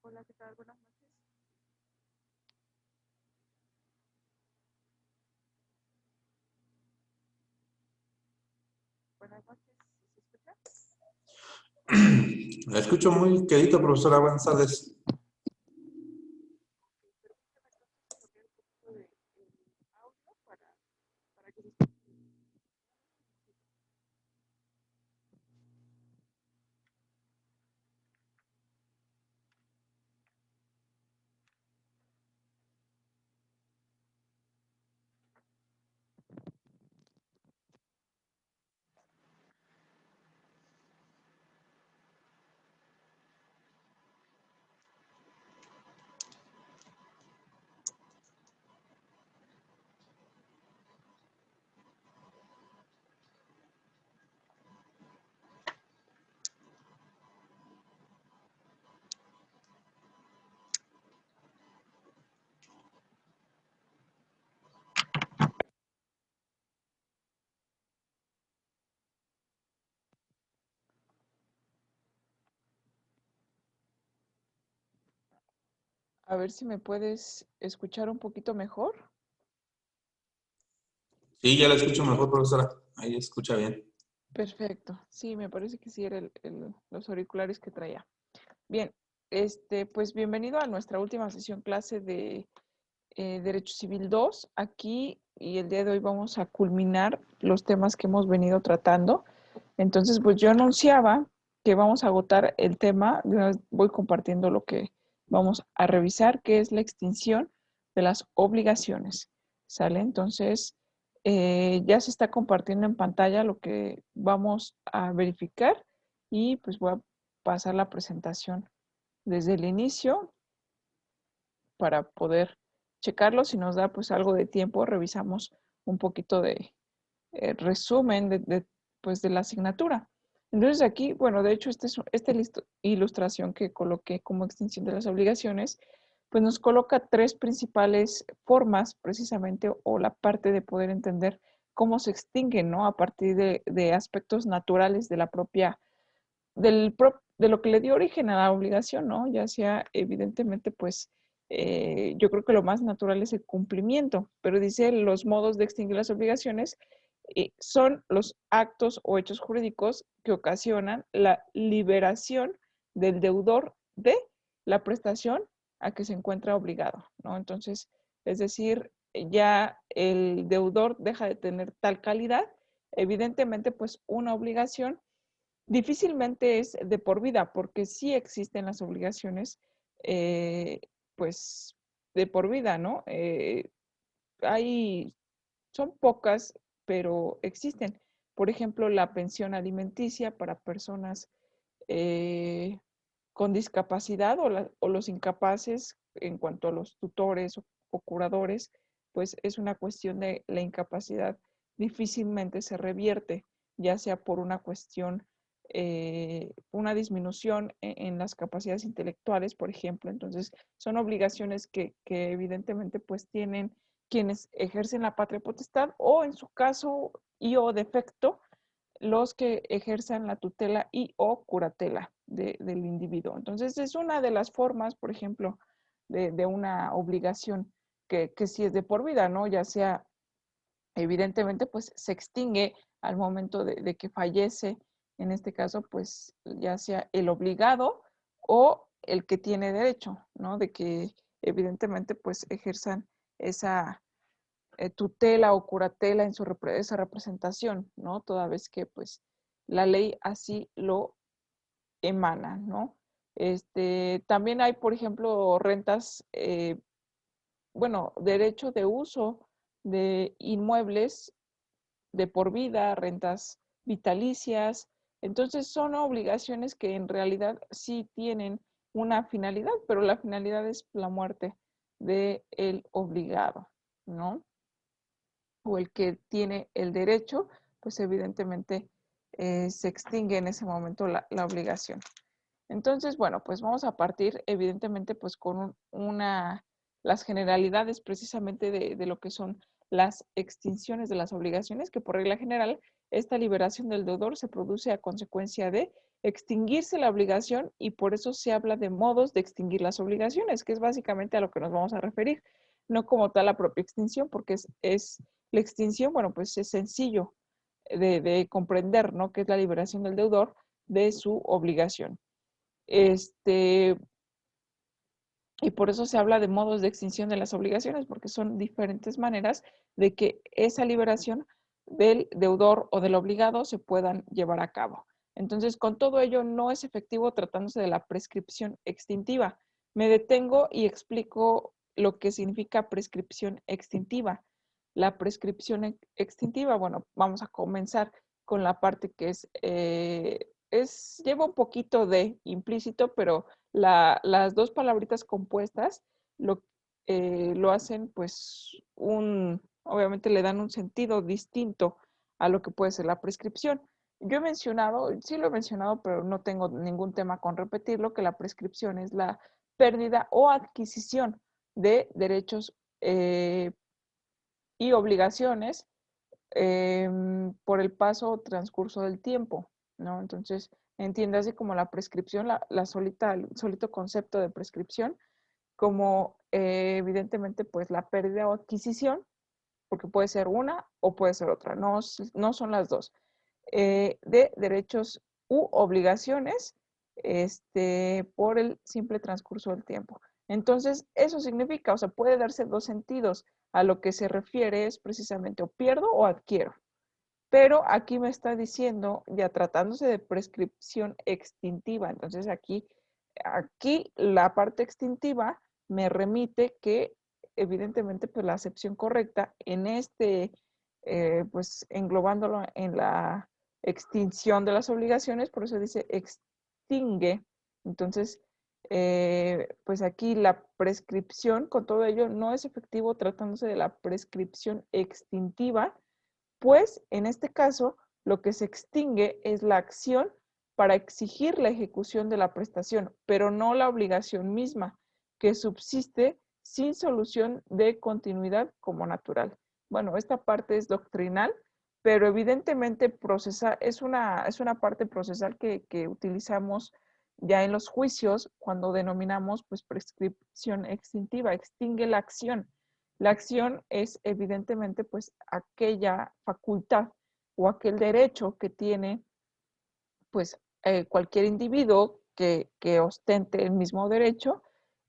Hola, ¿qué tal? Buenas noches. Buenas noches, ¿sí se escucha? La escucho muy quedito, profesora. Buenas tardes. Permítame entonces poner un poquito de audio para que se escuche. A ver si me puedes escuchar un poquito mejor. Sí, ya la escucho mejor, profesora. Ahí escucha bien. Perfecto. Sí, me parece que sí era los auriculares que traía. Bien, pues bienvenido a nuestra última sesión clase de Derecho Civil 2. Aquí y el día de hoy vamos a culminar los temas que hemos venido tratando. Entonces, pues yo anunciaba que vamos a agotar el tema, voy compartiendo lo que vamos a revisar, que es la extinción de las obligaciones. ¿Sale? Entonces, ya se está compartiendo en pantalla lo que vamos a verificar y pues voy a pasar la presentación desde el inicio para poder checarlo. Si nos da pues algo de tiempo, revisamos un poquito de resumen pues, de la asignatura. Entonces aquí, bueno, de hecho, esta ilustración que coloqué como extinción de las obligaciones, pues nos coloca tres principales formas precisamente o la parte de poder entender cómo se extinguen, ¿no? A partir de aspectos naturales de la propia, de lo que le dio origen a la obligación, ¿no? Ya sea evidentemente, pues, yo creo que lo más natural es el cumplimiento, pero dice los modos de extinguir las obligaciones son los actos o hechos jurídicos que ocasionan la liberación del deudor de la prestación a que se encuentra obligado, ¿no? Entonces, es decir, ya el deudor deja de tener tal calidad, evidentemente, pues una obligación difícilmente es de por vida, porque sí existen las obligaciones, eh, pues, de por vida, ¿no? Hay son pocas, pero existen. Por ejemplo, la pensión alimenticia para personas con discapacidad o los incapaces en cuanto a los tutores o curadores, pues es una cuestión de la incapacidad difícilmente se revierte, ya sea por una cuestión, una disminución en las capacidades intelectuales, por ejemplo. Entonces, son obligaciones que evidentemente pues tienen quienes ejercen la patria potestad o en su caso y o defecto los que ejerzan la tutela y o curatela del individuo. Entonces es una de las formas, por ejemplo, de una obligación que sí es de por vida, ¿no? Ya sea, evidentemente, pues se extingue al momento de que fallece, en este caso, pues ya sea el obligado o el que tiene derecho, ¿no? De que evidentemente, pues ejerzan esa tutela o curatela en esa representación, ¿no? Toda vez que pues la ley así lo emana, ¿no? También hay, por ejemplo, rentas, bueno, derecho de uso de inmuebles de por vida, rentas vitalicias. Entonces son obligaciones que en realidad sí tienen una finalidad, pero la finalidad es la muerte del obligado, ¿no? O el que tiene el derecho, pues evidentemente se extingue en ese momento la obligación. Entonces, bueno, pues vamos a partir evidentemente pues con las generalidades precisamente de lo que son las extinciones de las obligaciones, que por regla general esta liberación del deudor se produce a consecuencia de extinguirse la obligación y por eso se habla de modos de extinguir las obligaciones, que es básicamente a lo que nos vamos a referir, no como tal la propia extinción, porque es la extinción, bueno, pues es sencillo de comprender, ¿no? Que es la liberación del deudor de su obligación. Y por eso se habla de modos de extinción de las obligaciones, porque son diferentes maneras de que esa liberación del deudor o del obligado se puedan llevar a cabo. Entonces, con todo ello, no es efectivo tratándose de la prescripción extintiva. Me detengo y explico lo que significa prescripción extintiva. La prescripción extintiva, bueno, vamos a comenzar con la parte que lleva un poquito de implícito, pero las dos palabritas compuestas lo hacen, pues, obviamente le dan un sentido distinto a lo que puede ser la prescripción. Yo he mencionado, sí lo he mencionado, pero no tengo ningún tema con repetirlo, que la prescripción es la pérdida o adquisición de derechos y obligaciones por el paso o transcurso del tiempo, ¿no? Entonces, entiéndase como la prescripción, el solito concepto de prescripción, como evidentemente pues la pérdida o adquisición, porque puede ser una o puede ser otra, no son las dos, de derechos u obligaciones por el simple transcurso del tiempo. Entonces, eso significa, o sea, puede darse dos sentidos. A lo que se refiere es precisamente o pierdo o adquiero. Pero aquí me está diciendo, ya tratándose de prescripción extintiva, entonces aquí la parte extintiva me remite que evidentemente pues la acepción correcta en pues englobándolo en la extinción de las obligaciones, por eso dice extingue. Entonces, pues aquí la prescripción, con todo ello, no es efectivo tratándose de la prescripción extintiva, pues en este caso lo que se extingue es la acción para exigir la ejecución de la prestación, pero no la obligación misma, que subsiste sin solución de continuidad como natural. Bueno, esta parte es doctrinal, pero evidentemente es una parte procesal que utilizamos ya en los juicios cuando denominamos pues prescripción extintiva, extingue la acción. La acción es evidentemente pues aquella facultad o aquel derecho que tiene pues cualquier individuo que ostente el mismo derecho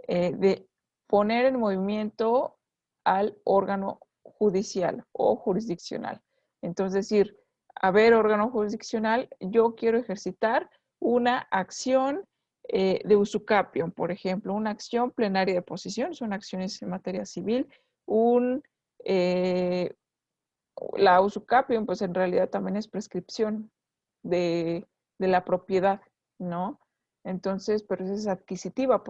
de poner en movimiento al órgano judicial o jurisdiccional. Entonces, decir, a ver, órgano jurisdiccional, yo quiero ejercitar una acción de usucapión, por ejemplo, una acción plenaria de posición, son acciones en materia civil, eh, la usucapión, pues en realidad también es prescripción de la propiedad, ¿no? Entonces, pero esa es adquisitiva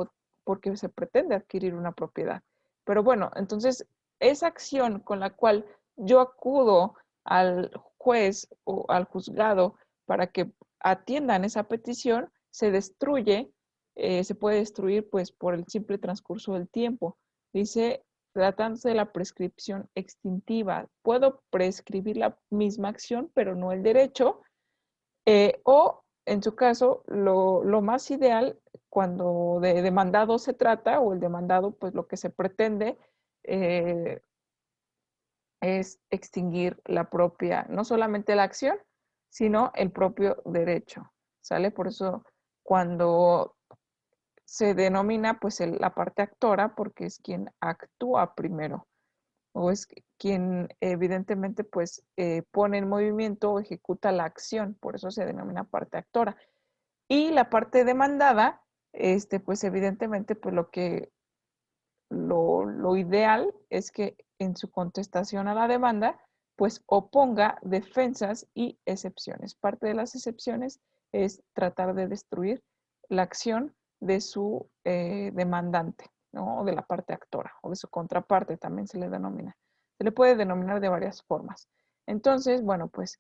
porque se pretende adquirir una propiedad. Pero bueno, entonces, esa acción con la cual yo acudo al juez o al juzgado para que atiendan esa petición, se destruye, se puede destruir pues por el simple transcurso del tiempo. Dice, tratándose de la prescripción extintiva, puedo prescribir la misma acción, pero no el derecho, o en su caso, lo más ideal cuando de demandado se trata, o el demandado, pues lo que se pretende es extinguir la propia, no solamente la acción, sino el propio derecho, ¿sale? Por eso cuando se denomina pues la parte actora, porque es quien actúa primero, o es quien evidentemente pues pone en movimiento o ejecuta la acción, por eso se denomina parte actora. Y la parte demandada, pues evidentemente pues lo ideal es que en su contestación a la demanda pues oponga defensas y excepciones. Parte de las excepciones es tratar de destruir la acción de su demandante, ¿no? O de la parte actora o de su contraparte también se le denomina. Se le puede denominar de varias formas. Entonces, bueno, pues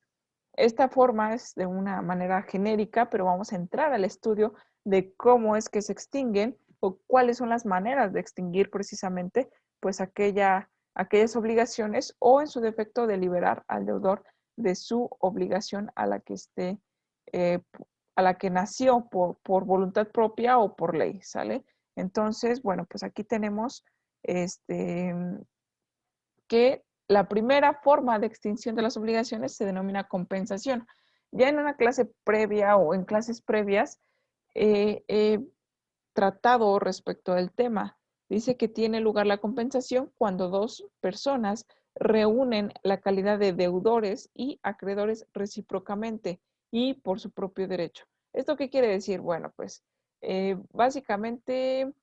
esta forma es de una manera genérica, pero vamos a entrar al estudio de cómo es que se extinguen o cuáles son las maneras de extinguir precisamente pues aquellas obligaciones o en su defecto de liberar al deudor de su obligación a la que esté a la que nació por voluntad propia o por ley, ¿sale? Entonces, bueno, pues aquí tenemos que la primera forma de extinción de las obligaciones se denomina compensación. Ya en una clase previa o en clases previas he tratado respecto al tema. Dice que tiene lugar la compensación cuando dos personas reúnen la calidad de deudores y acreedores recíprocamente y por su propio derecho. ¿Esto qué quiere decir? Bueno, pues básicamente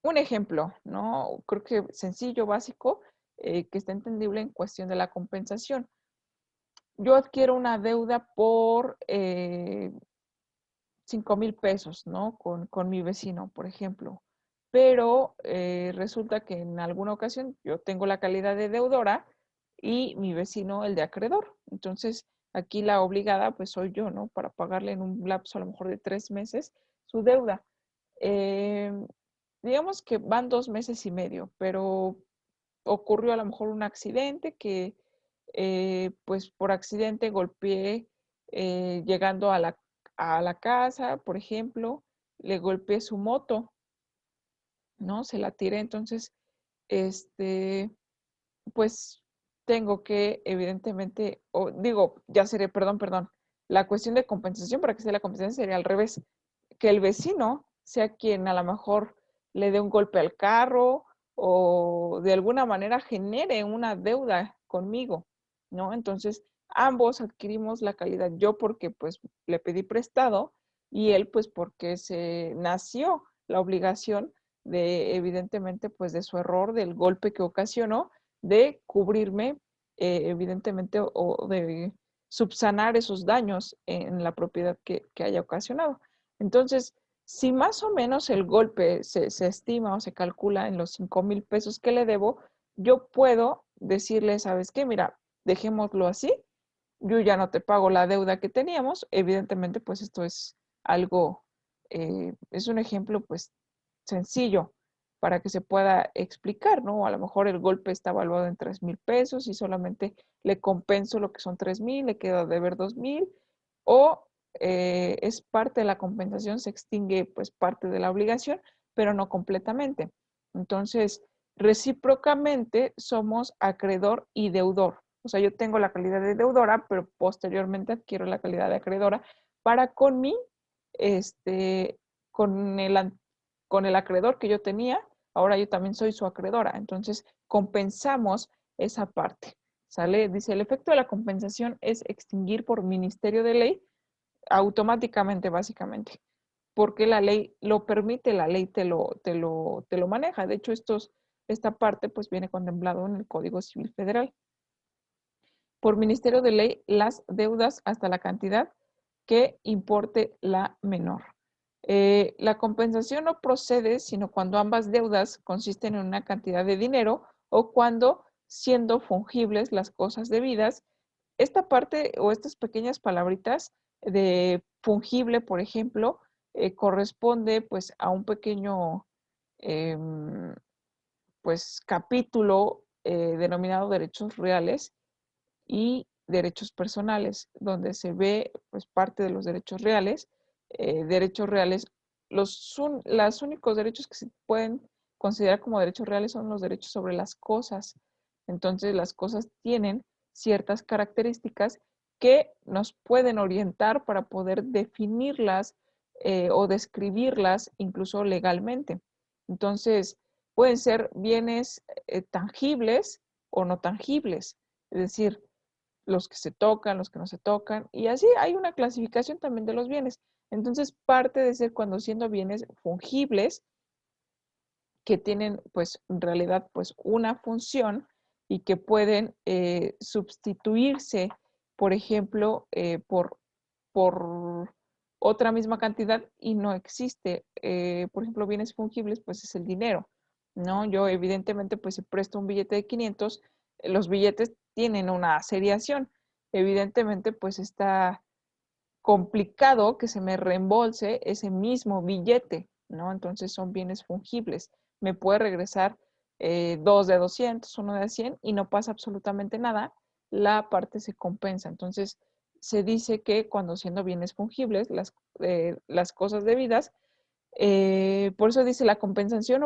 un ejemplo, ¿no? Creo que sencillo, básico, que está entendible en cuestión de la compensación. Yo adquiero una deuda por 5,000 pesos, ¿no? Con mi vecino, por ejemplo. Pero resulta que en alguna ocasión yo tengo la calidad de deudora y mi vecino el de acreedor. Entonces, aquí la obligada, pues soy yo, ¿no? Para pagarle en un lapso a lo mejor de 3 meses su deuda. Eh, digamos que van 2 meses y medio, pero ocurrió a lo mejor un accidente que, pues por accidente golpeé llegando a la casa, por ejemplo, le golpeé su moto, ¿no? Se la tiré, entonces, este, pues tengo que, evidentemente, o digo, ya sería, perdón, la cuestión de compensación, para que sea la compensación sería al revés, que el vecino sea quien a lo mejor le dé un golpe al carro o de alguna manera genere una deuda conmigo, ¿no? Entonces, ambos adquirimos la calidad, yo porque pues le pedí prestado y él pues porque se nació la obligación de, evidentemente, pues de su error, del golpe que ocasionó, de cubrirme, evidentemente, o de subsanar esos daños en la propiedad que haya ocasionado. Entonces, si más o menos el golpe se estima o se calcula en los 5,000 pesos que le debo, yo puedo decirle, ¿sabes qué? Mira, dejémoslo así, yo ya no te pago la deuda que teníamos. Evidentemente, pues esto es algo, es un ejemplo pues sencillo para que se pueda explicar, ¿no? A lo mejor el golpe está evaluado en 3,000 pesos y solamente le compenso lo que son 3,000, le queda de ver 2,000, o es parte de la compensación, se extingue pues parte de la obligación, pero no completamente. Entonces, recíprocamente somos acreedor y deudor. O sea, yo tengo la calidad de deudora, pero posteriormente adquiero la calidad de acreedora para con mí, este, con con el acreedor que yo tenía, ahora yo también soy su acreedora. Entonces, compensamos esa parte. ¿Sale? Dice, el efecto de la compensación es extinguir por ministerio de ley automáticamente, básicamente, porque la ley lo permite, la ley te lo maneja. De hecho, esta parte pues viene contemplado en el Código Civil Federal. Por ministerio de ley, las deudas hasta la cantidad que importe la menor. La compensación no procede sino cuando ambas deudas consisten en una cantidad de dinero o cuando, siendo fungibles las cosas debidas, esta parte o estas pequeñas palabritas de fungible, por ejemplo, corresponde pues a un pequeño pues capítulo denominado derechos reales y derechos personales, donde se ve pues parte de los derechos reales, los únicos derechos que se pueden considerar como derechos reales son los derechos sobre las cosas. Entonces las cosas tienen ciertas características que nos pueden orientar para poder definirlas o describirlas incluso legalmente. Entonces pueden ser bienes tangibles o no tangibles, es decir, los que se tocan, los que no se tocan, y así hay una clasificación también de los bienes. Entonces, parte de ser cuando siendo bienes fungibles, que tienen pues en realidad pues una función y que pueden sustituirse, por ejemplo, por otra misma cantidad y no existe. Por ejemplo, bienes fungibles pues es el dinero, ¿no? Yo evidentemente pues si presto un billete de 500, los billetes tienen una seriación. Evidentemente pues está complicado que se me reembolse ese mismo billete, ¿no? Entonces son bienes fungibles. Me puede regresar dos de 200, uno de 100 y no pasa absolutamente nada. La parte se compensa. Entonces, se dice que cuando siendo bienes fungibles, las cosas debidas, por eso dice la compensación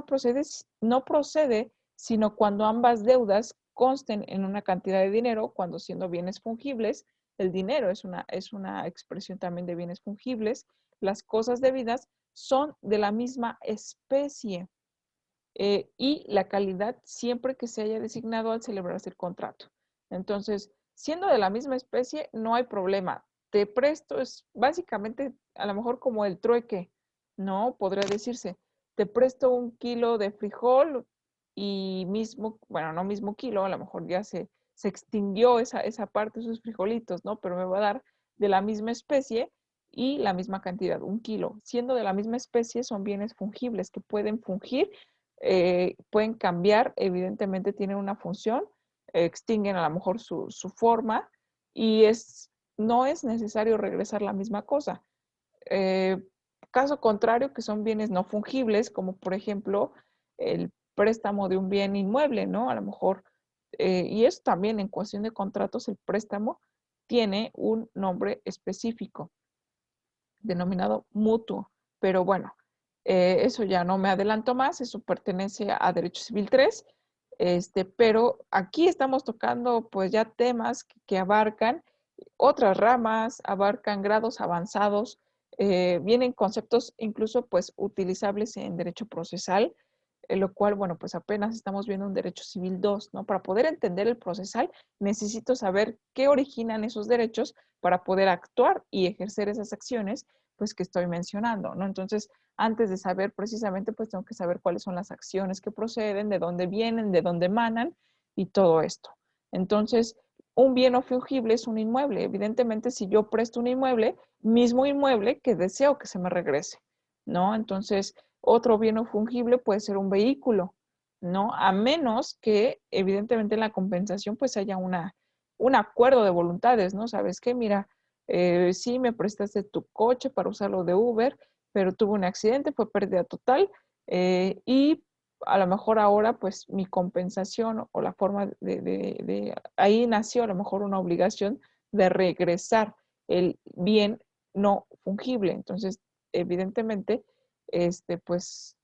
no procede, sino cuando ambas deudas consten en una cantidad de dinero, cuando siendo bienes fungibles, el dinero es una expresión también de bienes fungibles, las cosas debidas son de la misma especie y la calidad siempre que se haya designado al celebrarse el contrato. Entonces, siendo de la misma especie, no hay problema. Te presto, es básicamente a lo mejor como el trueque, ¿no? Podría decirse, te presto 1 kilo de frijol y mismo, bueno, no mismo kilo, a lo mejor ya se extinguió esa parte, esos frijolitos, ¿no? Pero me va a dar de la misma especie y la misma cantidad, 1 kilo. Siendo de la misma especie, son bienes fungibles que pueden fungir, pueden cambiar, evidentemente tienen una función, extinguen a lo mejor su forma y no es necesario regresar la misma cosa. Eh, Caso contrario, que son bienes no fungibles, como por ejemplo el préstamo de un bien inmueble, ¿no? A lo mejor, y eso también en cuestión de contratos, el préstamo tiene un nombre específico, denominado mutuo, pero bueno, eso ya no me adelanto más, eso pertenece a Derecho Civil 3, pero aquí estamos tocando pues ya temas que abarcan otras ramas, abarcan grados avanzados, vienen conceptos incluso pues utilizables en derecho procesal, lo cual, bueno, pues apenas estamos viendo un derecho civil 2, ¿no? Para poder entender el procesal, necesito saber qué originan esos derechos para poder actuar y ejercer esas acciones, pues que estoy mencionando, ¿no? Entonces, antes de saber precisamente, pues tengo que saber cuáles son las acciones que proceden, de dónde vienen, de dónde emanan y todo esto. Entonces, un bien no fungible es un inmueble. Evidentemente, si yo presto un inmueble, mismo inmueble que deseo que se me regrese, ¿no? Entonces, otro bien no fungible puede ser un vehículo, ¿no? A menos que, evidentemente, en la compensación, pues haya un acuerdo de voluntades, ¿no? ¿Sabes qué? Mira, sí me prestaste tu coche para usarlo de Uber, pero tuve un accidente, fue pérdida total y a lo mejor ahora pues mi compensación o la forma ahí nació a lo mejor una obligación de regresar el bien no fungible. Entonces, evidentemente, pues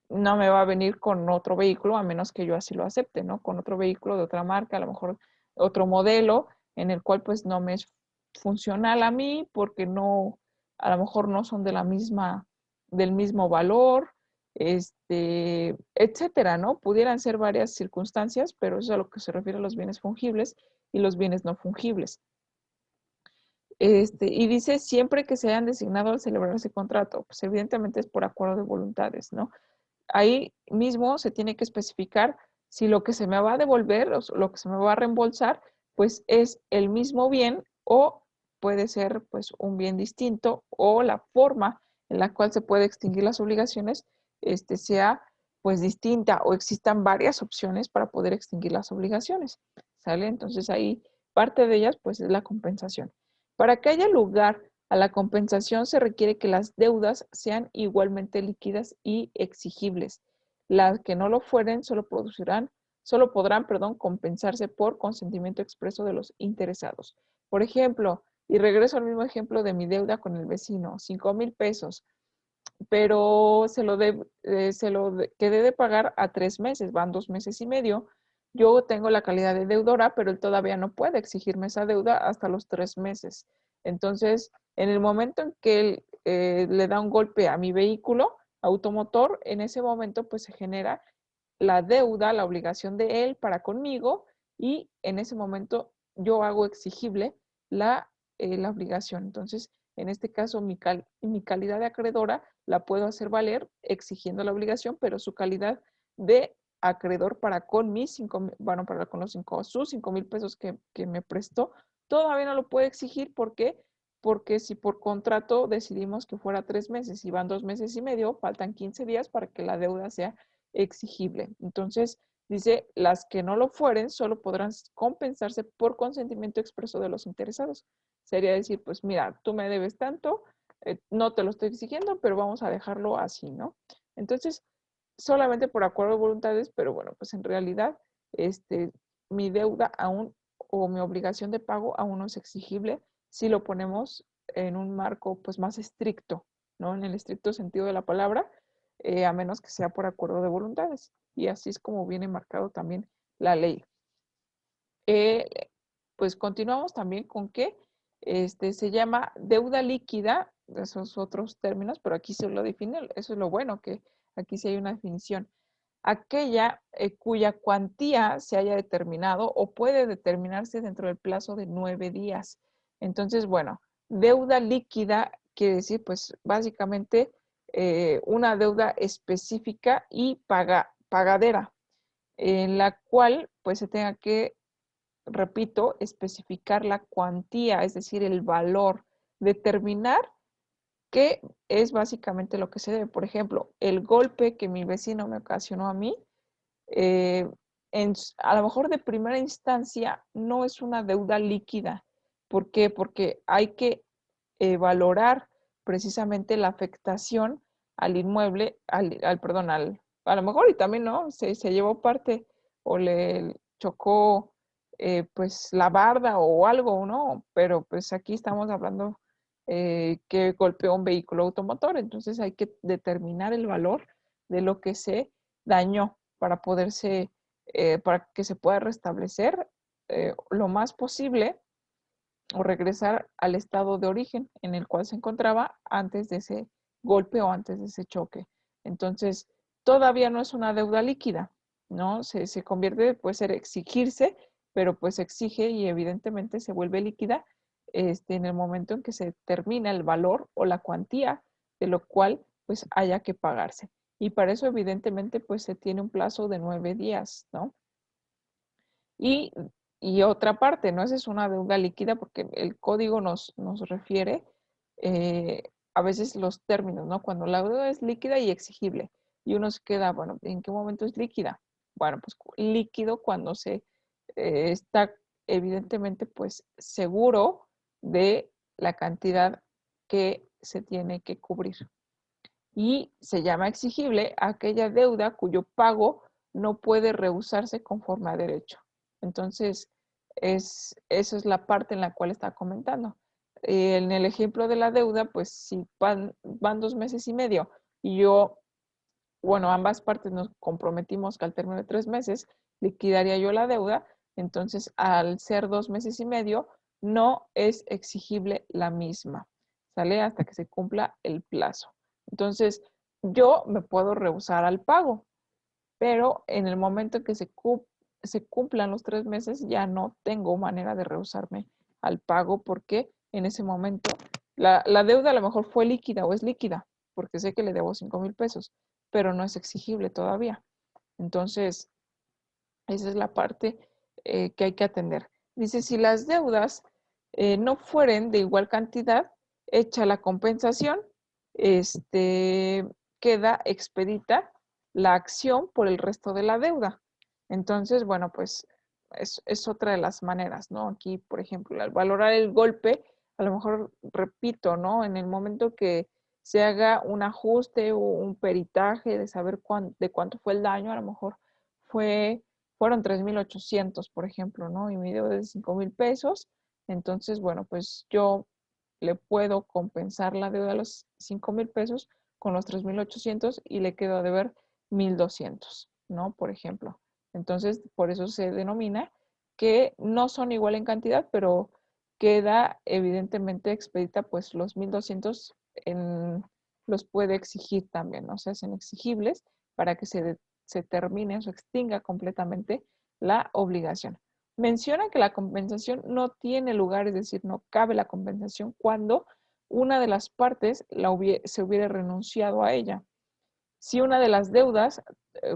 no me va a venir con otro vehículo a menos que yo así lo acepte, ¿no? Con otro vehículo de otra marca, a lo mejor otro modelo en el cual pues no me es funcional a mí porque no, a lo mejor no son del mismo valor, etcétera, ¿no? Pudieran ser varias circunstancias, pero eso es a lo que se refiere a los bienes fungibles y los bienes no fungibles. Y dice siempre que se hayan designado al celebrar ese contrato, pues evidentemente es por acuerdo de voluntades, ¿no? Ahí mismo se tiene que especificar si lo que se me va a devolver o lo que se me va a reembolsar, pues es el mismo bien o puede ser pues un bien distinto o la forma en la cual se puede extinguir las obligaciones sea pues distinta o existan varias opciones para poder extinguir las obligaciones, ¿sale? Entonces ahí parte de ellas pues es la compensación. Para que haya lugar a la compensación se requiere que las deudas sean igualmente líquidas y exigibles. Las que no lo fueren solo podrán, compensarse por consentimiento expreso de los interesados. Por ejemplo, y regreso al mismo ejemplo de mi deuda con el vecino, 5,000 pesos, pero quedé de pagar a 3 meses, van 2 meses y medio. Yo tengo la calidad de deudora, pero él todavía no puede exigirme esa deuda hasta los 3 meses. Entonces, en el momento en que él le da un golpe a mi vehículo automotor, en ese momento pues se genera la deuda, la obligación de él para conmigo y en ese momento yo hago exigible la obligación. Entonces, en este caso, mi calidad de acreedora la puedo hacer valer exigiendo la obligación, pero su calidad de acreedor para con mis 5,000, bueno, para con sus 5,000 pesos que me prestó, todavía no lo puede exigir. ¿Por qué? Porque si por contrato decidimos que fuera 3 meses y van 2 meses y medio, faltan 15 días para que la deuda sea exigible. Entonces, dice, las que no lo fueren solo podrán compensarse por consentimiento expreso de los interesados. Sería decir, pues mira, tú me debes tanto, no te lo estoy exigiendo, pero vamos a dejarlo así, ¿no? Entonces, solamente por acuerdo de voluntades, pero bueno, pues en realidad, mi deuda aún o mi obligación de pago aún no es exigible si lo ponemos en un marco pues más estricto, ¿no? En el estricto sentido de la palabra, a menos que sea por acuerdo de voluntades. Y así es como viene marcado también la ley. Pues continuamos también con que se llama deuda líquida, esos otros términos, pero aquí se lo define, eso es lo bueno, que aquí sí hay una definición. Aquella cuya cuantía se haya determinado o puede determinarse dentro del plazo de 9 días. Entonces, bueno, deuda líquida quiere decir, pues, básicamente una deuda específica y pagadera, en la cual, pues, se tenga que, repito, especificar la cuantía, es decir, el valor, determinar qué es básicamente lo que se debe. Por ejemplo, el golpe que mi vecino me ocasionó a mí, eh, a lo mejor de primera instancia no es una deuda líquida. ¿Por qué? Porque hay que valorar precisamente la afectación al inmueble, perdón, a lo mejor y también, ¿no? Se llevó parte o le chocó pues la barda o algo, ¿no? Pero pues aquí estamos hablando que golpeó un vehículo automotor, entonces hay que determinar el valor de lo que se dañó para para que se pueda restablecer lo más posible o regresar al estado de origen en el cual se encontraba antes de ese golpe o antes de ese choque. Entonces, todavía no es una deuda líquida, ¿no? Se convierte, puede ser exigirse, pero pues se exige y evidentemente se vuelve líquida en el momento en que se determina el valor o la cuantía de lo cual pues haya que pagarse. Y para eso evidentemente pues se tiene un plazo de 9 días, ¿no? Y, y otra parte, ¿no? Esa es una deuda líquida porque el código nos refiere a veces los términos, ¿no? Cuando la deuda es líquida y exigible. Y uno se queda, bueno, ¿en qué momento es líquida? Bueno, pues líquido cuando se está evidentemente pues seguro de la cantidad que se tiene que cubrir. Y se llama exigible aquella deuda cuyo pago no puede rehusarse conforme a derecho. Entonces, esa es la parte en la cual está comentando. En el ejemplo de la deuda, pues si van 2 meses y medio y bueno, ambas partes nos comprometimos que al término de 3 meses liquidaría yo la deuda, entonces al ser 2 meses y medio, no es exigible la misma, ¿sale? Hasta que se cumpla el plazo. Entonces, yo me puedo rehusar al pago, pero en el momento en que se cumplan los 3 meses, ya no tengo manera de rehusarme al pago porque en ese momento la deuda a lo mejor fue líquida o es líquida, porque sé que le debo 5,000 pesos, pero no es exigible todavía. Entonces, esa es la parte que hay que atender. Dice, si las deudas no fueren de igual cantidad, hecha la compensación, queda expedita la acción por el resto de la deuda. Entonces, bueno, pues es otra de las maneras, ¿no? Aquí, por ejemplo, al valorar el golpe, a lo mejor, repito, ¿no? En el momento que se haga un ajuste o un peritaje de saber de cuánto fue el daño, a lo mejor fueron 3,800, por ejemplo, ¿no? Y mi deuda es de 5,000 pesos. Entonces, bueno, pues yo le puedo compensar la deuda de los 5,000 pesos con los 3,800 y le quedo a deber 1,200, ¿no? Por ejemplo. Entonces, por eso se denomina que no son igual en cantidad, pero queda evidentemente expedita, pues los 1,200 los puede exigir también, ¿no? Se hacen exigibles para que se termine o se extinga completamente la obligación. Menciona que la compensación no tiene lugar, es decir, no cabe la compensación cuando una de las partes se hubiera renunciado a ella. Si una de las deudas,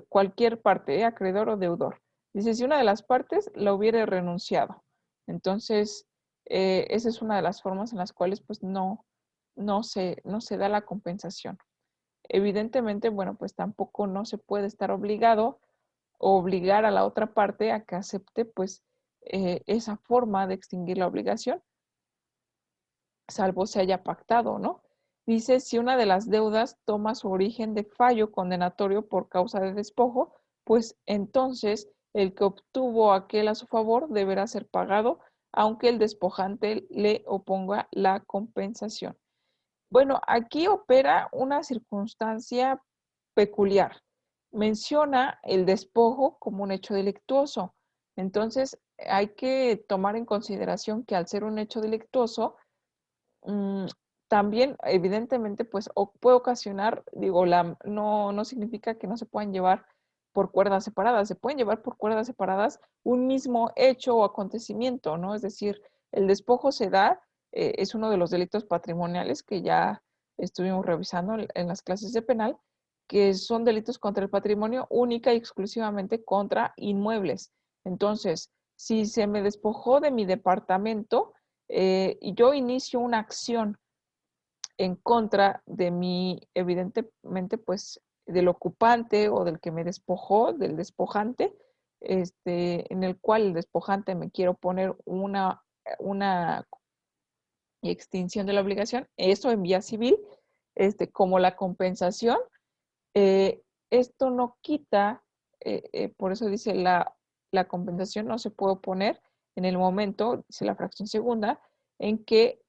cualquier parte, acreedor o deudor, dice, si una de las partes la hubiera renunciado. Entonces, esa es una de las formas en las cuales pues no se da la compensación. Evidentemente, bueno, pues tampoco no se puede estar obligado o obligar a la otra parte a que acepte pues esa forma de extinguir la obligación, salvo se haya pactado, ¿no? Dice, si una de las deudas toma su origen de fallo condenatorio por causa de despojo, pues entonces el que obtuvo aquel a su favor deberá ser pagado aunque el despojante le oponga la compensación. Bueno, aquí opera una circunstancia peculiar. Menciona el despojo como un hecho delictuoso. Entonces, hay que tomar en consideración que al ser un hecho delictuoso, también evidentemente pues puede ocasionar, digo, no significa que no se puedan llevar por cuerdas separadas, se pueden llevar por cuerdas separadas un mismo hecho o acontecimiento, ¿no? Es decir, el despojo se da, es uno de los delitos patrimoniales que ya estuvimos revisando en las clases de penal, que son delitos contra el patrimonio única y exclusivamente contra inmuebles. Entonces, si se me despojó de mi departamento, y yo inicio una acción en contra de mi, evidentemente, pues, del ocupante o del que me despojó, del despojante, en el cual el despojante me quiere poner una extinción de la obligación, eso en vía civil, como la compensación, eh, esto no quita, por eso dice la compensación no se puede oponer en el momento, dice la fracción segunda, en que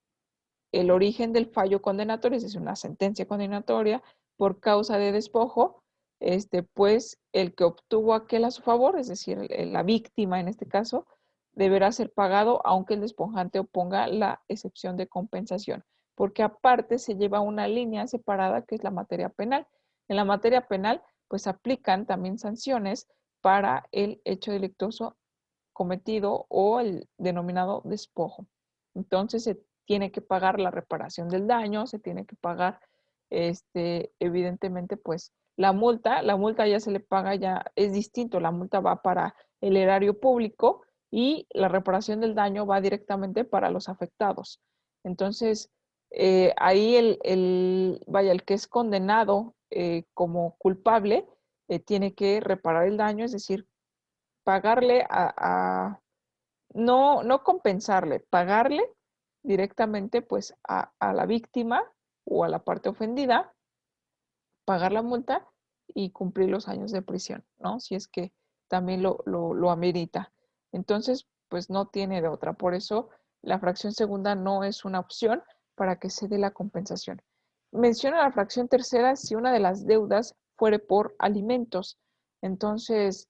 el origen del fallo condenatorio, es decir, una sentencia condenatoria por causa de despojo, pues el que obtuvo aquel a su favor, es decir, la víctima en este caso, deberá ser pagado aunque el despojante oponga la excepción de compensación, porque aparte se lleva una línea separada que es la materia penal. En la materia penal, pues aplican también sanciones para el hecho delictuoso cometido o el denominado despojo. Entonces se tiene que pagar la reparación del daño, se tiene que pagar, evidentemente, pues la multa ya se le paga, ya es distinto, la multa va para el erario público y la reparación del daño va directamente para los afectados. Entonces, ahí el que es condenado como culpable tiene que reparar el daño, es decir, pagarle no compensarle, pagarle directamente pues a la víctima o a la parte ofendida, pagar la multa y cumplir los años de prisión, ¿no? Si es que también lo amerita. Entonces, pues no tiene de otra. Por eso la fracción segunda no es una opción para que se dé la compensación. Menciona la fracción tercera si una de las deudas fuere por alimentos. Entonces,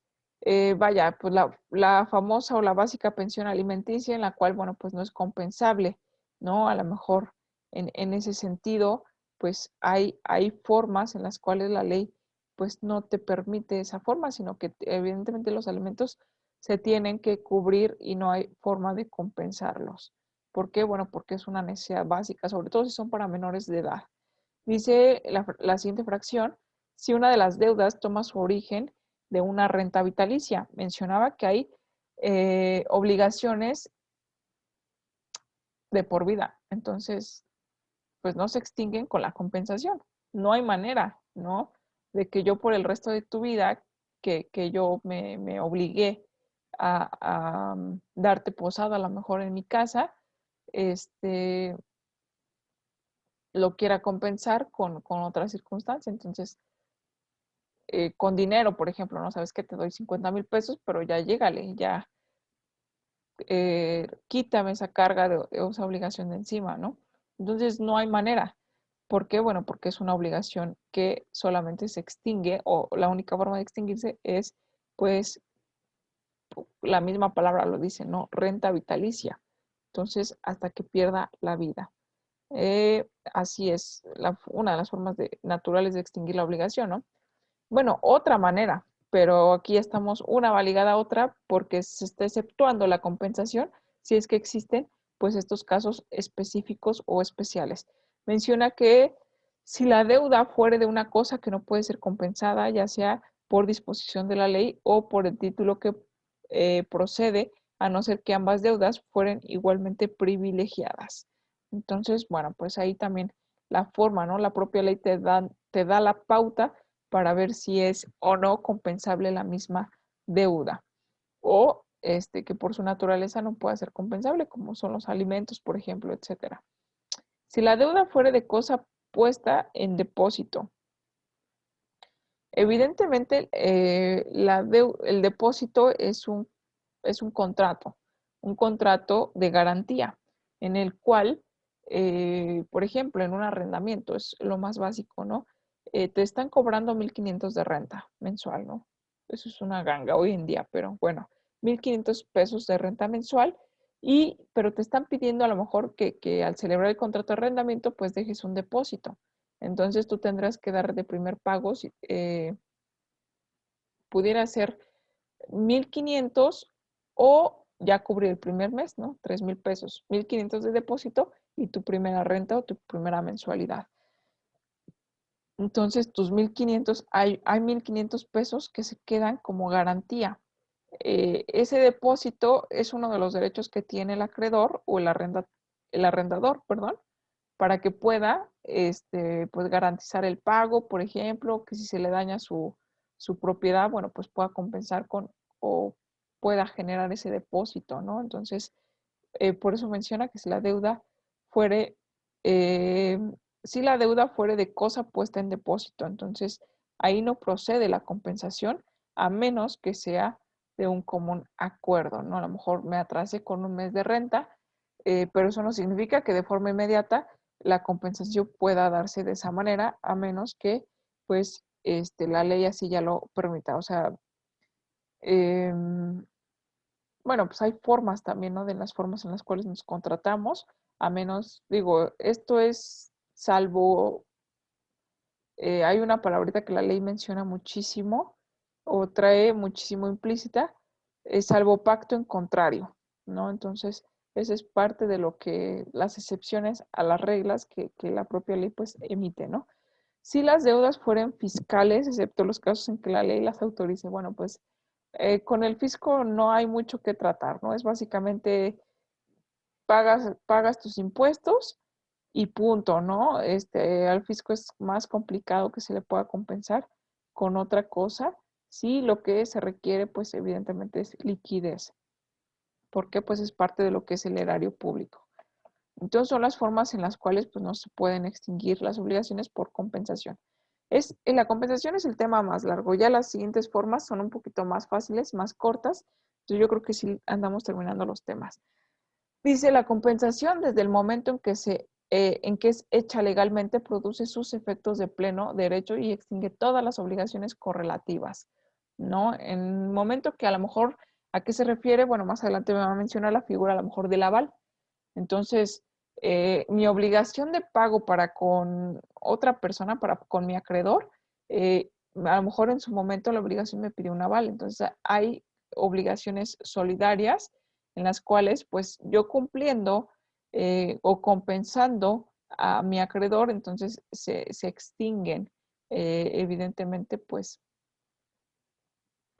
vaya, pues la famosa o la básica pensión alimenticia en la cual, bueno, pues no es compensable, ¿no? A lo mejor en ese sentido, pues hay formas en las cuales la ley pues no te permite esa forma, sino que evidentemente los alimentos se tienen que cubrir y no hay forma de compensarlos. ¿Por qué? Bueno, porque es una necesidad básica, sobre todo si son para menores de edad. Dice la siguiente fracción, si una de las deudas toma su origen de una renta vitalicia. Mencionaba que hay obligaciones de por vida. Entonces, pues no se extinguen con la compensación. No hay manera, ¿no? De que yo por el resto de tu vida, que yo me obligué a darte posada a lo mejor en mi casa, este, lo quiera compensar con otra circunstancia. Entonces, con dinero, por ejemplo, no sabes que te doy 50,000 pesos, pero ya llégale, ya quítame esa carga de esa obligación de encima, ¿no? Entonces, no hay manera. ¿Por qué? Bueno, porque es una obligación que solamente se extingue o la única forma de extinguirse es, pues, la misma palabra lo dice, ¿no? Renta vitalicia. Entonces, hasta que pierda la vida. Así es una de las formas naturales de extinguir la obligación, ¿no? Bueno, otra manera, pero aquí estamos, una va ligada a otra porque se está exceptuando la compensación si es que existen, pues, estos casos específicos o especiales. Menciona que si la deuda fuere de una cosa que no puede ser compensada, ya sea por disposición de la ley o por el título que procede, a no ser que ambas deudas fueran igualmente privilegiadas. Entonces, bueno, pues ahí también la forma, ¿no? La propia ley te da la pauta para ver si es o no compensable la misma deuda o que por su naturaleza no pueda ser compensable, como son los alimentos, por ejemplo, etcétera. Si la deuda fuera de cosa puesta en depósito, evidentemente el depósito es un contrato. un contrato de garantía en el cual, por ejemplo, en un arrendamiento, es lo más básico, ¿no? Te están cobrando 1,500 de renta mensual, ¿no? Eso es una ganga hoy en día, pero bueno, 1,500 pesos de renta mensual, pero te están pidiendo a lo mejor que al celebrar el contrato de arrendamiento, pues dejes un depósito. Entonces tú tendrás que dar de primer pago, si, pudiera ser 1,500 o ya cubrir el primer mes, ¿no? 3,000 pesos, 1,500 de depósito y tu primera renta o tu primera mensualidad. Entonces, tus 1,500, hay 1,500 pesos que se quedan como garantía. Ese depósito es uno de los derechos que tiene el acreedor o el arrendador, perdón, para que pueda pues garantizar el pago, por ejemplo, que si se le daña su propiedad, bueno, pues pueda compensar con o pueda generar ese depósito, ¿no? Entonces, por eso menciona que fuere, eh, si la deuda fuere de cosa puesta en depósito, entonces ahí no procede la compensación a menos que sea de un común acuerdo, ¿no? A lo mejor me atrasé con un mes de renta, pero eso no significa que de forma inmediata la compensación pueda darse de esa manera, a menos que, pues, la ley así ya lo permita. O sea, em, bueno, pues hay formas también, ¿no? De las formas en las cuales nos contratamos, a menos, digo, esto es salvo, hay una palabrita que la ley menciona muchísimo o trae muchísimo implícita, salvo pacto en contrario, ¿no? Entonces, esa es parte de lo que, las excepciones a las reglas que la propia ley pues emite, ¿no? Si las deudas fueran fiscales, excepto los casos en que la ley las autorice, bueno, pues con el fisco no hay mucho que tratar, ¿no? Es básicamente pagas tus impuestos y punto, ¿no? Al fisco es más complicado que se le pueda compensar con otra cosa. Sí, lo que se requiere, pues evidentemente es liquidez, porque pues es parte de lo que es el erario público. Entonces son las formas en las cuales pues no se pueden extinguir las obligaciones por compensación. La compensación es el tema más largo, ya las siguientes formas son un poquito más fáciles, más cortas, entonces yo creo que sí andamos terminando los temas. Dice, la compensación desde el momento en que es hecha legalmente produce sus efectos de pleno derecho y extingue todas las obligaciones correlativas, ¿no? En el momento que a lo mejor, ¿a qué se refiere? Bueno, más adelante me va a mencionar la figura a lo mejor del aval. Entonces, mi obligación de pago para con otra persona, para con mi acreedor, a lo mejor en su momento la obligación me pidió un aval. Entonces, hay obligaciones solidarias en las cuales, pues, yo cumpliendo o compensando a mi acreedor, entonces se extinguen, evidentemente, pues,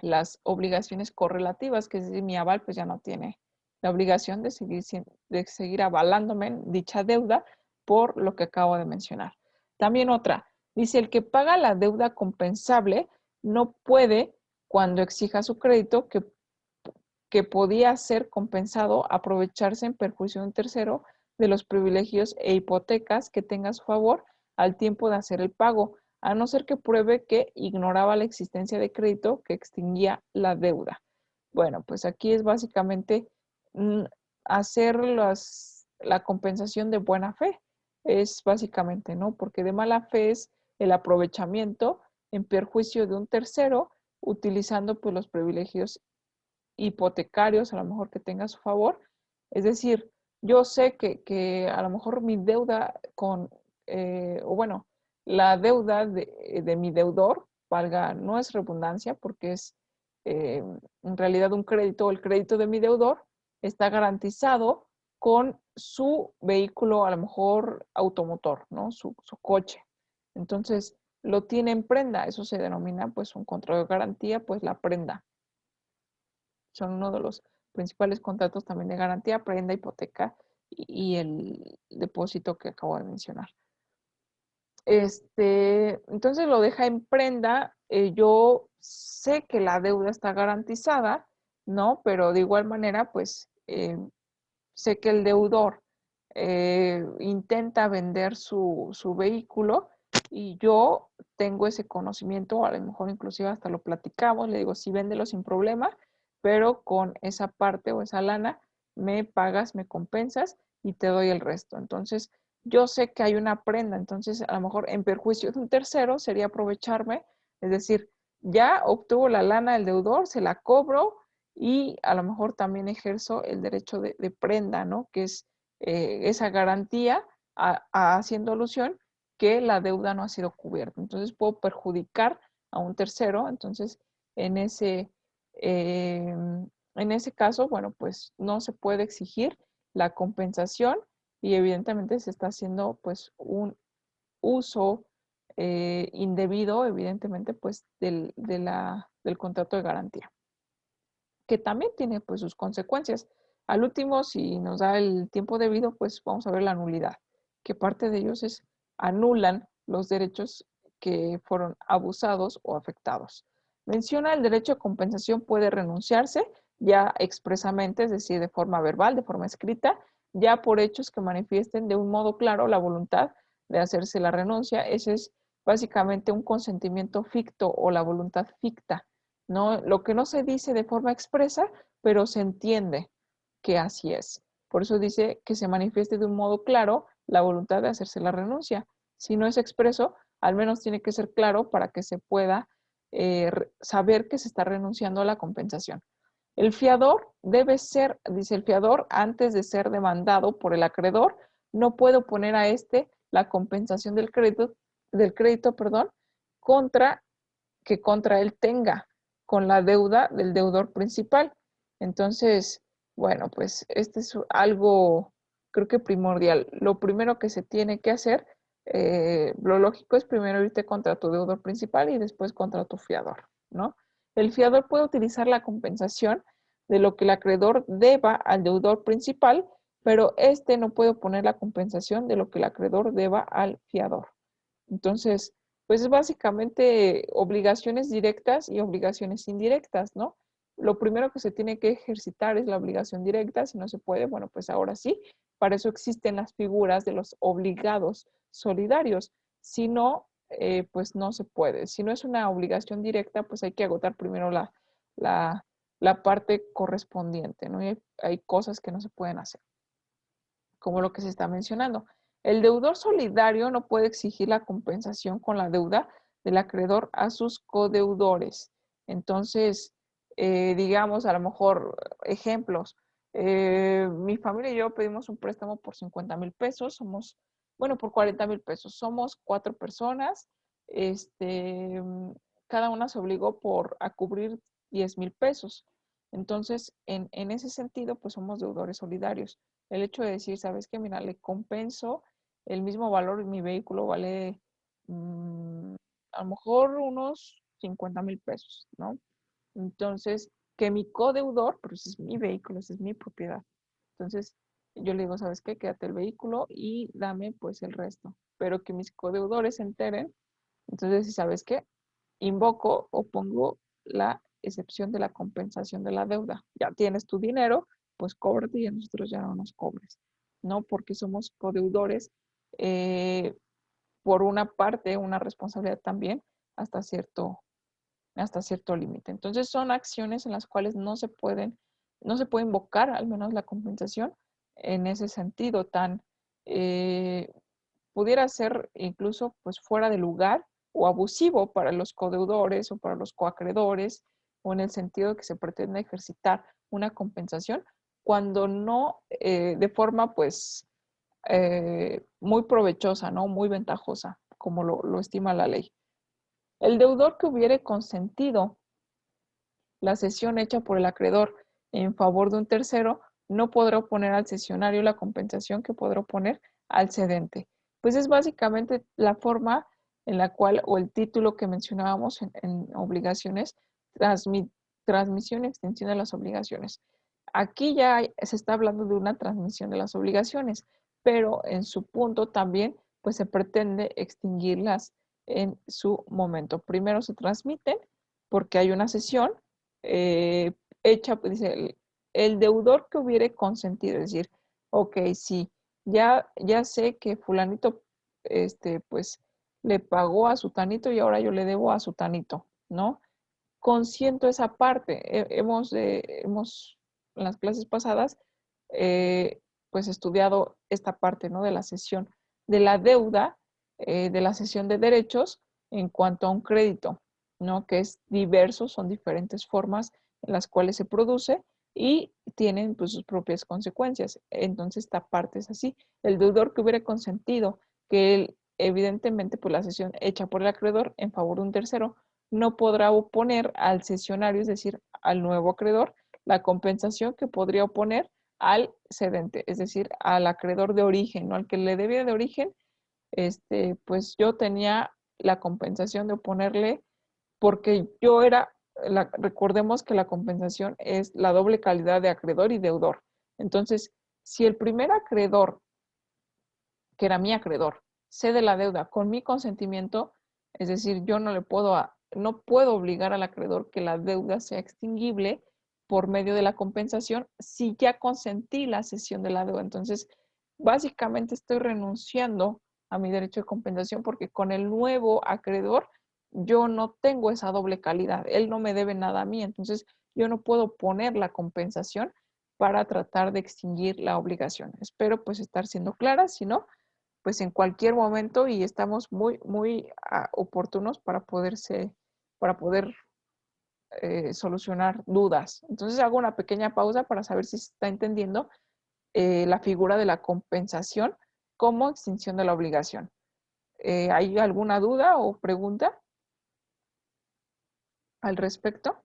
las obligaciones correlativas, que es decir, mi aval pues ya no tiene la obligación de seguir avalándome en dicha deuda por lo que acabo de mencionar. También otra, dice, el que paga la deuda compensable no puede, cuando exija su crédito, que podía ser compensado, aprovecharse en perjuicio de un tercero de los privilegios e hipotecas que tenga a su favor al tiempo de hacer el pago, a no ser que pruebe que ignoraba la existencia de crédito que extinguía la deuda. Bueno, pues aquí es básicamente hacer la compensación de buena fe. Es básicamente, ¿no? Porque de mala fe es el aprovechamiento en perjuicio de un tercero utilizando pues los privilegios hipotecarios a lo mejor que tenga a su favor. Es decir, yo sé que a lo mejor mi deuda o bueno, la deuda de mi deudor, valga, no es redundancia porque es en realidad un crédito, el crédito de mi deudor está garantizado con su vehículo, a lo mejor automotor, ¿no? Su coche. Entonces, lo tiene en prenda, eso se denomina pues un contrato de garantía, pues la prenda son uno de los principales contratos también de garantía, prenda, hipoteca y el depósito que acabo de mencionar. Entonces lo deja en prenda, yo sé que la deuda está garantizada, ¿no? Pero de igual manera, pues sé que el deudor intenta vender su vehículo y yo tengo ese conocimiento, a lo mejor inclusive hasta lo platicamos, le digo, sí, véndelo sin problema, pero con esa parte o esa lana me pagas, me compensas y te doy el resto. Entonces, yo sé que hay una prenda, entonces a lo mejor en perjuicio de un tercero sería aprovecharme, es decir, ya obtuvo la lana el deudor, se la cobro y a lo mejor también ejerzo el derecho de prenda, ¿no? Que es esa garantía haciendo alusión que la deuda no ha sido cubierta. Entonces puedo perjudicar a un tercero, entonces en ese, eh, en ese caso, bueno, pues no se puede exigir la compensación y evidentemente se está haciendo pues un uso indebido, evidentemente, pues del contrato de garantía, que también tiene pues sus consecuencias. Al último, si nos da el tiempo debido, pues vamos a ver la nulidad, que parte de ellos es anulan los derechos que fueron abusados o afectados. Menciona el derecho a compensación puede renunciarse ya expresamente, es decir, de forma verbal, de forma escrita, ya por hechos que manifiesten de un modo claro la voluntad de hacerse la renuncia. Ese es básicamente un consentimiento ficto o la voluntad ficta. No, lo que no se dice de forma expresa, pero se entiende que así es. Por eso dice que se manifieste de un modo claro la voluntad de hacerse la renuncia. Si no es expreso, al menos tiene que ser claro para que se pueda saber que se está renunciando a la compensación. El fiador debe ser, dice el fiador, antes de ser demandado por el acreedor, no puede oponer a este la compensación del crédito, perdón, contra que contra él tenga con la deuda del deudor principal. Entonces, bueno, pues este es algo, creo que primordial. Lo primero que se tiene que hacer, lo lógico es primero irte contra tu deudor principal y después contra tu fiador, ¿no? El fiador puede utilizar la compensación de lo que el acreedor deba al deudor principal, pero este no puede oponer la compensación de lo que el acreedor deba al fiador. Entonces, pues es básicamente obligaciones directas y obligaciones indirectas, ¿no? Lo primero que se tiene que ejercitar es la obligación directa, si no se puede, bueno, pues ahora sí, para eso existen las figuras de los obligados solidarios. Si no, pues no se puede. Si no es una obligación directa, pues hay que agotar primero la, la parte correspondiente, ¿no? Y hay cosas que no se pueden hacer, como lo que se está mencionando. El deudor solidario no puede exigir la compensación con la deuda del acreedor a sus codeudores. Entonces, digamos, a lo mejor ejemplos. Mi familia y yo pedimos un préstamo por 50,000 pesos, somos, bueno, por 40,000 pesos, somos 4 personas, cada una se obligó a cubrir 10,000 pesos. Entonces, en ese sentido, pues somos deudores solidarios. El hecho de decir, ¿sabes qué? Mira, le compenso el mismo valor, mi vehículo vale a lo mejor unos 50,000 pesos, ¿no? Entonces, que mi codeudor, pues es mi vehículo, es mi propiedad. Entonces, yo le digo, ¿sabes qué? Quédate el vehículo y dame pues el resto. Pero que mis codeudores se enteren. Entonces, ¿sabes qué? Invoco o pongo la excepción de la compensación de la deuda. Ya tienes tu dinero, pues cóbrate y a nosotros ya no nos cobres, ¿no? Porque somos codeudores eh, por una parte, una responsabilidad también hasta cierto límite. Entonces son acciones en las cuales no se puede invocar al menos la compensación en ese sentido tan, eh, pudiera ser incluso pues fuera de lugar o abusivo para los codeudores o para los coacreedores, o en el sentido de que se pretende ejercitar una compensación cuando no de forma pues muy provechosa, ¿no? Muy ventajosa, como lo estima la ley. El deudor que hubiere consentido la cesión hecha por el acreedor en favor de un tercero no podrá oponer al cesionario la compensación que podrá oponer al cedente. Pues es básicamente la forma en la cual, o el título que mencionábamos en obligaciones, transmisión y extensión de las obligaciones. Aquí ya se está hablando de una transmisión de las obligaciones, pero en su punto también pues se pretende extinguirlas en su momento. Primero se transmiten porque hay una cesión eh, hecha, pues dice, el deudor que hubiere consentido, es decir, ok, sí, ya sé que fulanito, pues le pagó a sutanito y ahora yo le debo a sutanito, ¿no? Consiento esa parte. Hemos, en las clases pasadas, pues estudiado esta parte, ¿no? De la cesión de la deuda, de la cesión de derechos en cuanto a un crédito, ¿no? Que es diverso, son diferentes formas en las cuales se produce y tienen pues sus propias consecuencias. Entonces esta parte es así. El deudor que hubiera consentido que él, evidentemente, pues la cesión hecha por el acreedor en favor de un tercero, no podrá oponer al cesionario, es decir, al nuevo acreedor, la compensación que podría oponer al cedente, es decir, al acreedor de origen, ¿no? Al que le debía de origen, pues yo tenía la compensación de oponerle porque yo era, recordemos que la compensación es la doble calidad de acreedor y deudor. Entonces, si el primer acreedor, que era mi acreedor, cede la deuda con mi consentimiento, es decir, yo no puedo obligar al acreedor que la deuda sea extinguible por medio de la compensación si ya consentí la cesión de la deuda. Entonces, básicamente estoy renunciando a mi derecho de compensación porque con el nuevo acreedor yo no tengo esa doble calidad. Él no me debe nada a mí, entonces yo no puedo poner la compensación para tratar de extinguir la obligación. Espero pues estar siendo clara, si no, pues en cualquier momento y estamos muy oportunos para poder solucionar dudas. Entonces hago una pequeña pausa para saber si se está entendiendo la figura de la compensación como extinción de la obligación. ¿Hay alguna duda o pregunta al respecto?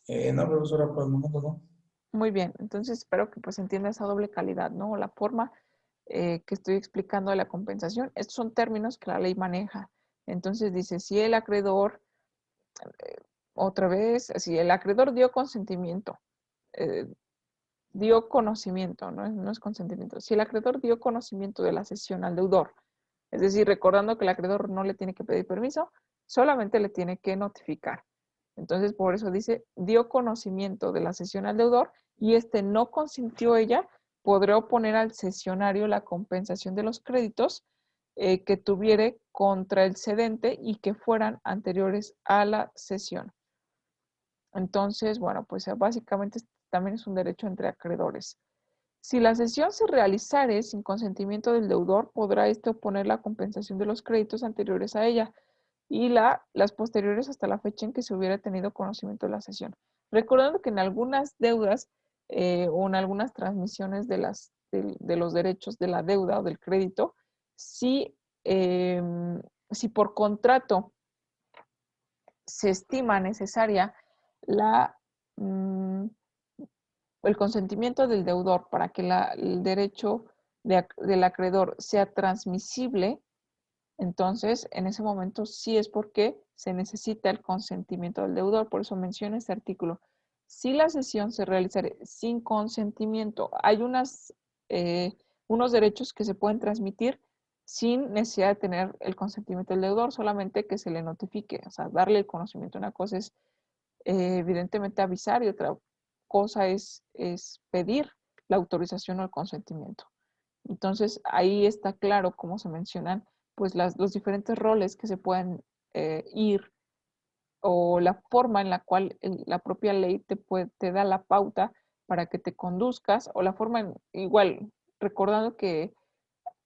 No, profesora, por el momento no. Muy bien, entonces espero que pues entienda esa doble calidad, ¿no? La forma que estoy explicando de la compensación. Estos son términos que la ley maneja. Entonces dice, si el acreedor, otra vez, si el acreedor dio consentimiento, eh, dio conocimiento, no es consentimiento. Si el acreedor dio conocimiento de la cesión al deudor, es decir, recordando que el acreedor no le tiene que pedir permiso, solamente le tiene que notificar. Entonces, por eso dice, dio conocimiento de la cesión al deudor y no consintió ella, podrá oponer al cesionario la compensación de los créditos que tuviere contra el cedente y que fueran anteriores a la cesión. Entonces, bueno, pues básicamente también es un derecho entre acreedores. Si la cesión se realizare sin consentimiento del deudor, podrá oponer la compensación de los créditos anteriores a ella y las posteriores hasta la fecha en que se hubiera tenido conocimiento de la cesión. Recordando que en algunas deudas o en algunas transmisiones de los derechos de la deuda o del crédito, si, si por contrato se estima necesaria la, el consentimiento del deudor para que el derecho del acreedor sea transmisible, entonces en ese momento sí es porque se necesita el consentimiento del deudor. Por eso menciona este artículo. Si la cesión se realizara sin consentimiento, hay unos derechos que se pueden transmitir sin necesidad de tener el consentimiento del deudor, solamente que se le notifique, o sea, darle el conocimiento. Una cosa es evidentemente avisar y otra cosa es pedir la autorización o el consentimiento. Entonces, ahí está claro cómo se mencionan pues los diferentes roles que se pueden ir o la forma en la cual la propia ley te da la pauta para que te conduzcas o la forma igual, recordando que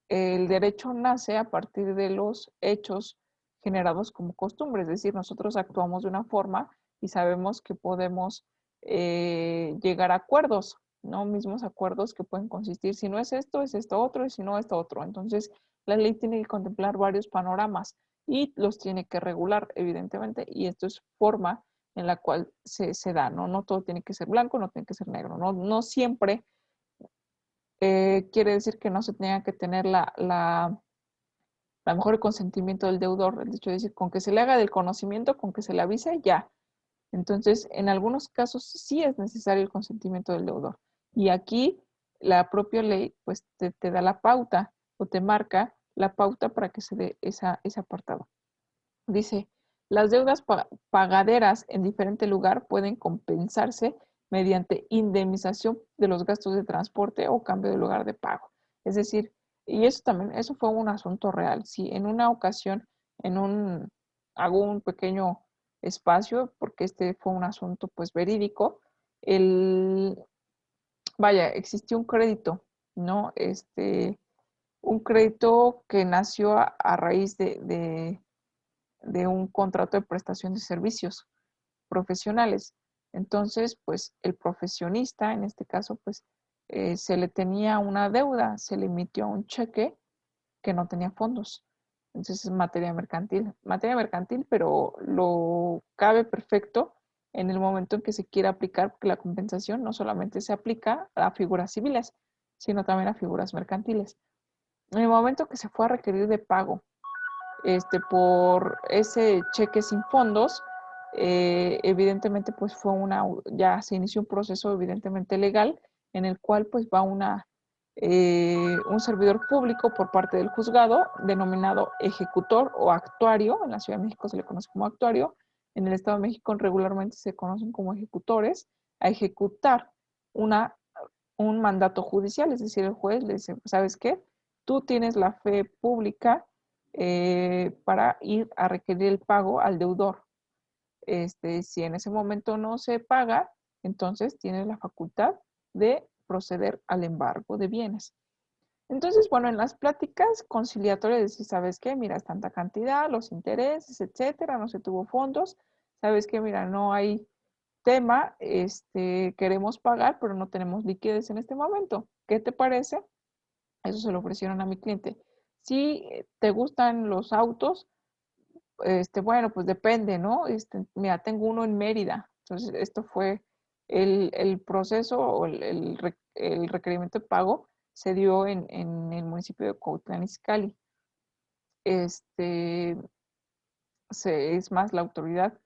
el derecho nace a partir de los hechos generados como costumbre, es decir, nosotros actuamos de una forma y sabemos que podemos llegar a acuerdos, ¿no? Mismos acuerdos que pueden consistir, si no es esto otro, y si no, esto otro. Entonces, la ley tiene que contemplar varios panoramas y los tiene que regular, evidentemente, y esto es forma en la cual se da, ¿no? No todo tiene que ser blanco, no tiene que ser negro, no siempre quiere decir que no se tenga que tener a lo mejor el consentimiento del deudor, el hecho de decir, con que se le haga del conocimiento, con que se le avise, ya. Entonces, en algunos casos sí es necesario el consentimiento del deudor. Y aquí la propia ley pues te da la pauta o te marca la pauta para que se dé ese apartado. Dice, las deudas pagaderas en diferente lugar pueden compensarse mediante indemnización de los gastos de transporte o cambio de lugar de pago. Es decir, y eso también, eso fue un asunto real. Si en una ocasión, hago un pequeño espacio, porque este fue un asunto pues verídico, vaya, existió un crédito, ¿no? Un crédito que nació a raíz de un contrato de prestación de servicios profesionales. Entonces, pues el profesionista, en este caso, pues se le tenía una deuda, se le emitió un cheque que no tenía fondos. Entonces es materia mercantil, pero lo cabe perfecto en el momento en que se quiera aplicar, porque la compensación no solamente se aplica a figuras civiles, sino también a figuras mercantiles. En el momento que se fue a requerir de pago por ese cheque sin fondos, evidentemente pues ya se inició un proceso evidentemente legal en el cual pues va un servidor público por parte del juzgado denominado ejecutor o actuario. En la Ciudad de México se le conoce como actuario, en el Estado de México regularmente se conocen como ejecutores, a ejecutar una, un mandato judicial. Es decir, el juez le dice, ¿sabes qué? Tú tienes la fe pública para ir a requerir el pago al deudor. Si en ese momento no se paga, entonces tienes la facultad de proceder al embargo de bienes. Entonces, bueno, en las pláticas conciliatorias decir, ¿sabes qué? Mira, es tanta cantidad, los intereses, etcétera, no se tuvo fondos. ¿Sabes qué? Mira, no hay tema, queremos pagar, pero no tenemos liquidez en este momento. ¿Qué te parece? Eso se lo ofrecieron a mi cliente. Si te gustan los autos, bueno, pues depende, ¿no? Mira, tengo uno en Mérida. Entonces, esto fue el proceso o el requerimiento de pago se dio en el municipio de Cuautitlán Izcalli. Es más, la autoridad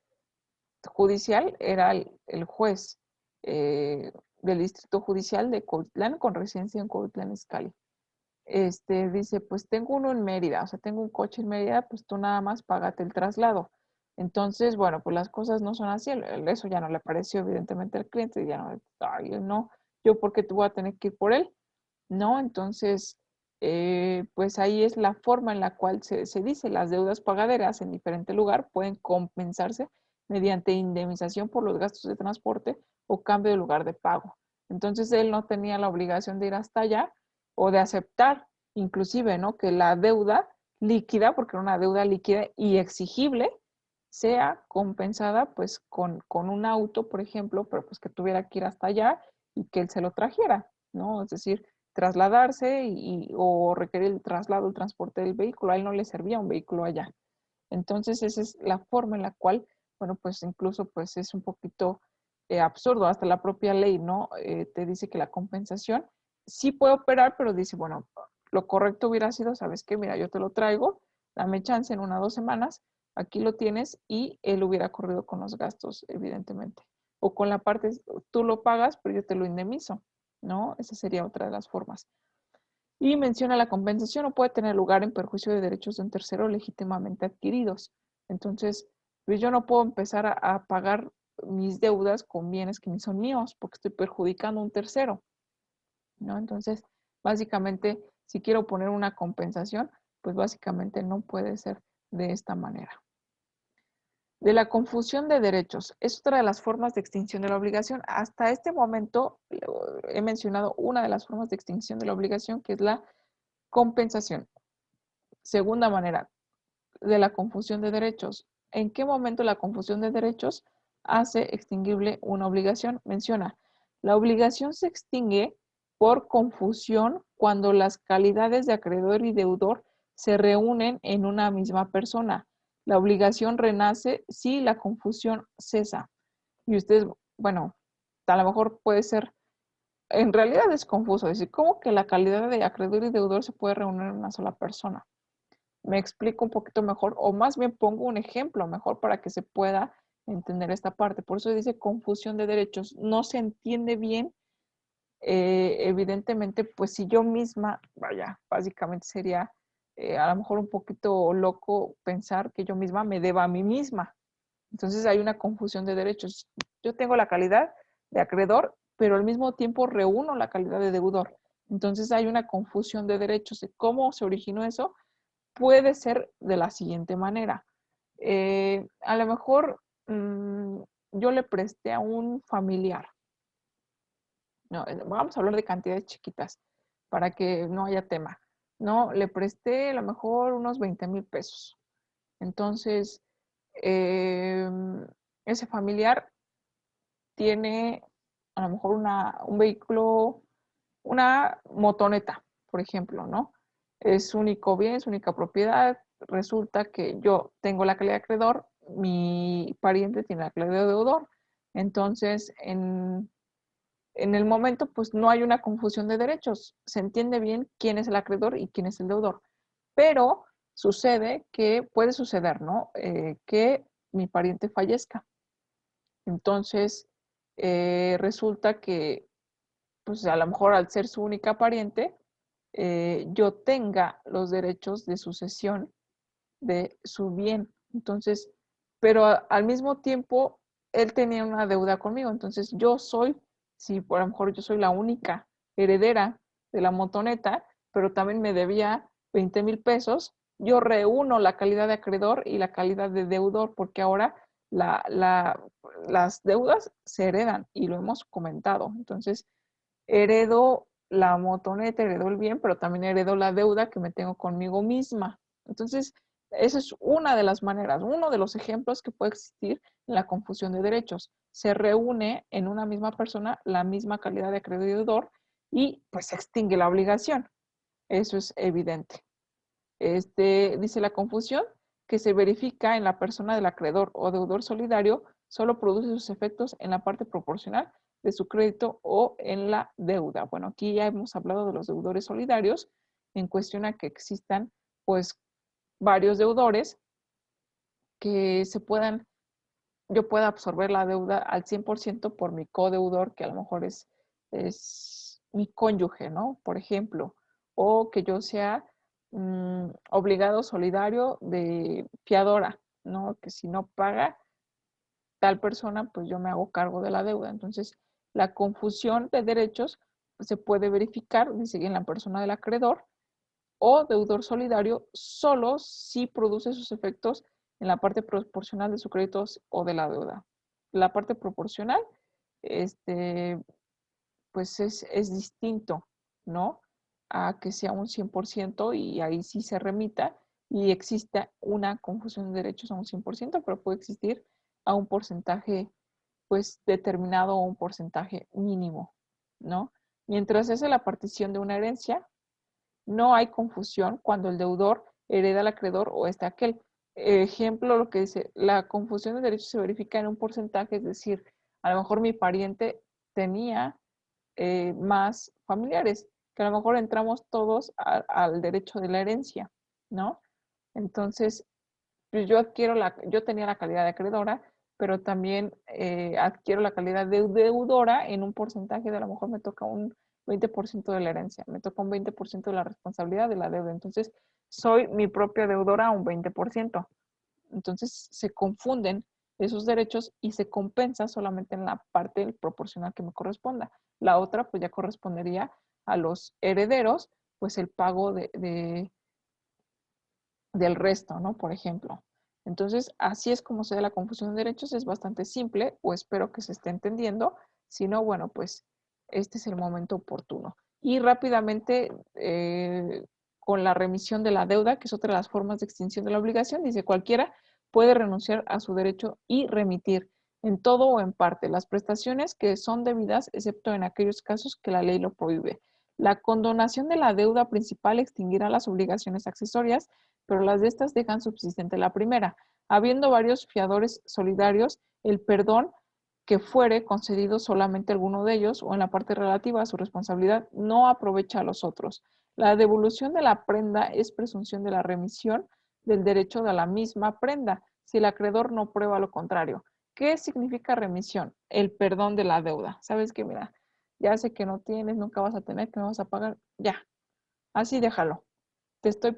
judicial era el juez del distrito judicial de Cuautitlán con residencia en Cuautitlán Izcalli. Dice, pues tengo uno en Mérida, o sea, tengo un coche en Mérida, pues tú nada más págate el traslado. Entonces, bueno, pues las cosas no son así, eso ya no le pareció evidentemente al cliente, ya no, ay, no, yo porque tú voy a tener que ir por él, ¿no? Entonces, pues ahí es la forma en la cual se dice, las deudas pagaderas en diferente lugar pueden compensarse mediante indemnización por los gastos de transporte o cambio de lugar de pago. Entonces, él no tenía la obligación de ir hasta allá o de aceptar, inclusive, ¿no? Que la deuda líquida, porque era una deuda líquida y exigible, sea compensada pues con un auto, por ejemplo, pero pues que tuviera que ir hasta allá y que él se lo trajera, ¿no? Es decir, trasladarse o requerir el traslado, el transporte del vehículo. A él no le servía un vehículo allá. Entonces, esa es la forma en la cual, bueno, pues incluso pues es un poquito absurdo. Hasta la propia ley, ¿no? Te dice que la compensación sí puede operar, pero dice, bueno, lo correcto hubiera sido, ¿sabes qué? Mira, yo te lo traigo, dame chance en 1 o 2 semanas, aquí lo tienes y él hubiera corrido con los gastos, evidentemente. O con la parte, tú lo pagas, pero yo te lo indemnizo, ¿no? Esa sería otra de las formas. Y menciona la compensación no puede tener lugar en perjuicio de derechos de un tercero legítimamente adquiridos. Entonces, pues yo no puedo empezar a pagar mis deudas con bienes que ni son míos porque estoy perjudicando a un tercero, ¿no? Entonces, básicamente, si quiero poner una compensación, pues básicamente no puede ser de esta manera. De la confusión de derechos. Es otra de las formas de extinción de la obligación. Hasta este momento he mencionado una de las formas de extinción de la obligación, que es la compensación. Segunda manera, de la confusión de derechos. ¿En qué momento la confusión de derechos hace extinguible una obligación? Menciona, la obligación se extingue por confusión cuando las calidades de acreedor y deudor se reúnen en una misma persona. La obligación renace si la confusión cesa. Y ustedes, bueno, a lo mejor puede ser, en realidad es confuso decir, ¿cómo que la calidad de acreedor y deudor se puede reunir en una sola persona? Me explico un poquito mejor o más bien pongo un ejemplo mejor para que se pueda entender esta parte. Por eso dice confusión de derechos. No se entiende bien, evidentemente, pues si yo misma, vaya, básicamente sería a lo mejor un poquito loco pensar que yo misma me deba a mí misma. Entonces hay una confusión de derechos. Yo tengo la calidad de acreedor, pero al mismo tiempo reúno la calidad de deudor. Entonces hay una confusión de derechos. ¿Cómo se originó eso? Puede ser de la siguiente manera. A lo mejor yo le presté a un familiar, No, vamos a hablar de cantidades chiquitas para que no haya tema. No, le presté a lo mejor unos 20,000 pesos. Entonces, ese familiar tiene a lo mejor un vehículo, una motoneta, por ejemplo, ¿no? Es su único bien, su única propiedad. Resulta que yo tengo la calidad de acreedor, mi pariente tiene la calidad de deudor. Entonces, en el momento, pues no hay una confusión de derechos. Se entiende bien quién es el acreedor y quién es el deudor. Pero sucede que puede suceder, ¿no? Que mi pariente fallezca. Entonces, resulta que, pues a lo mejor al ser su única pariente, yo tenga los derechos de sucesión de su bien. Entonces, pero al mismo tiempo, él tenía una deuda conmigo. Entonces, yo soy, si por lo mejor yo soy la única heredera de la motoneta, pero también me debía 20,000 pesos, yo reúno la calidad de acreedor y la calidad de deudor, porque ahora la, la, las deudas se heredan y lo hemos comentado. Entonces, heredo la motoneta, heredo el bien, pero también heredo la deuda que me tengo conmigo misma. Entonces, esa es una de las maneras, uno de los ejemplos que puede existir en la confusión de derechos. Se reúne en una misma persona la misma calidad de acreedor y pues se extingue la obligación. Eso es evidente. Dice la confusión que se verifica en la persona del acreedor o deudor solidario solo produce sus efectos en la parte proporcional de su crédito o en la deuda. Bueno, aquí ya hemos hablado de los deudores solidarios en cuestión a que existan pues varios deudores que yo pueda absorber la deuda al 100% por mi codeudor, que a lo mejor es mi cónyuge, ¿no? Por ejemplo, o que yo sea obligado solidario de fiadora, ¿no? Que si no paga tal persona, pues yo me hago cargo de la deuda. Entonces, la confusión de derechos se puede verificar, dice, en la persona del acreedor o deudor solidario solo si produce sus efectos en la parte proporcional de su crédito o de la deuda. La parte proporcional, este, pues es distinto, ¿no? A que sea un 100% y ahí sí se remita y exista una confusión de derechos a un 100%, pero puede existir a un porcentaje pues determinado o un porcentaje mínimo, ¿no? Mientras es la partición de una herencia, no hay confusión cuando el deudor hereda al acreedor o este aquel. Ejemplo, lo que dice, la confusión de derechos se verifica en un porcentaje, es decir, a lo mejor mi pariente tenía más familiares, que a lo mejor entramos todos al derecho de la herencia, ¿no? Entonces, pues yo tenía la calidad de acreedora, pero también adquiero la calidad de deudora en un porcentaje de a lo mejor me toca un 20% de la herencia, me toca un 20% de la responsabilidad de la deuda. Entonces, soy mi propia deudora a un 20%. Entonces, se confunden esos derechos y se compensa solamente en la parte proporcional que me corresponda. La otra, pues ya correspondería a los herederos, pues el pago del resto, ¿no? Por ejemplo. Entonces, así es como se da la confusión de derechos, es bastante simple, o espero que se esté entendiendo. Si no, bueno, pues este es el momento oportuno. Y rápidamente, con la remisión de la deuda, que es otra de las formas de extinción de la obligación, dice cualquiera puede renunciar a su derecho y remitir en todo o en parte las prestaciones que son debidas, excepto en aquellos casos que la ley lo prohíbe. La condonación de la deuda principal extinguirá las obligaciones accesorias, pero las de estas dejan subsistente la primera. Habiendo varios fiadores solidarios, el perdón que fuere concedido solamente a alguno de ellos o en la parte relativa a su responsabilidad no aprovecha a los otros. La devolución de la prenda es presunción de la remisión del derecho de la misma prenda, si el acreedor no prueba lo contrario. ¿Qué significa remisión? El perdón de la deuda. ¿Sabes qué? Mira, ya sé que no tienes, nunca vas a tener, que no vas a pagar, ya, así déjalo. Te estoy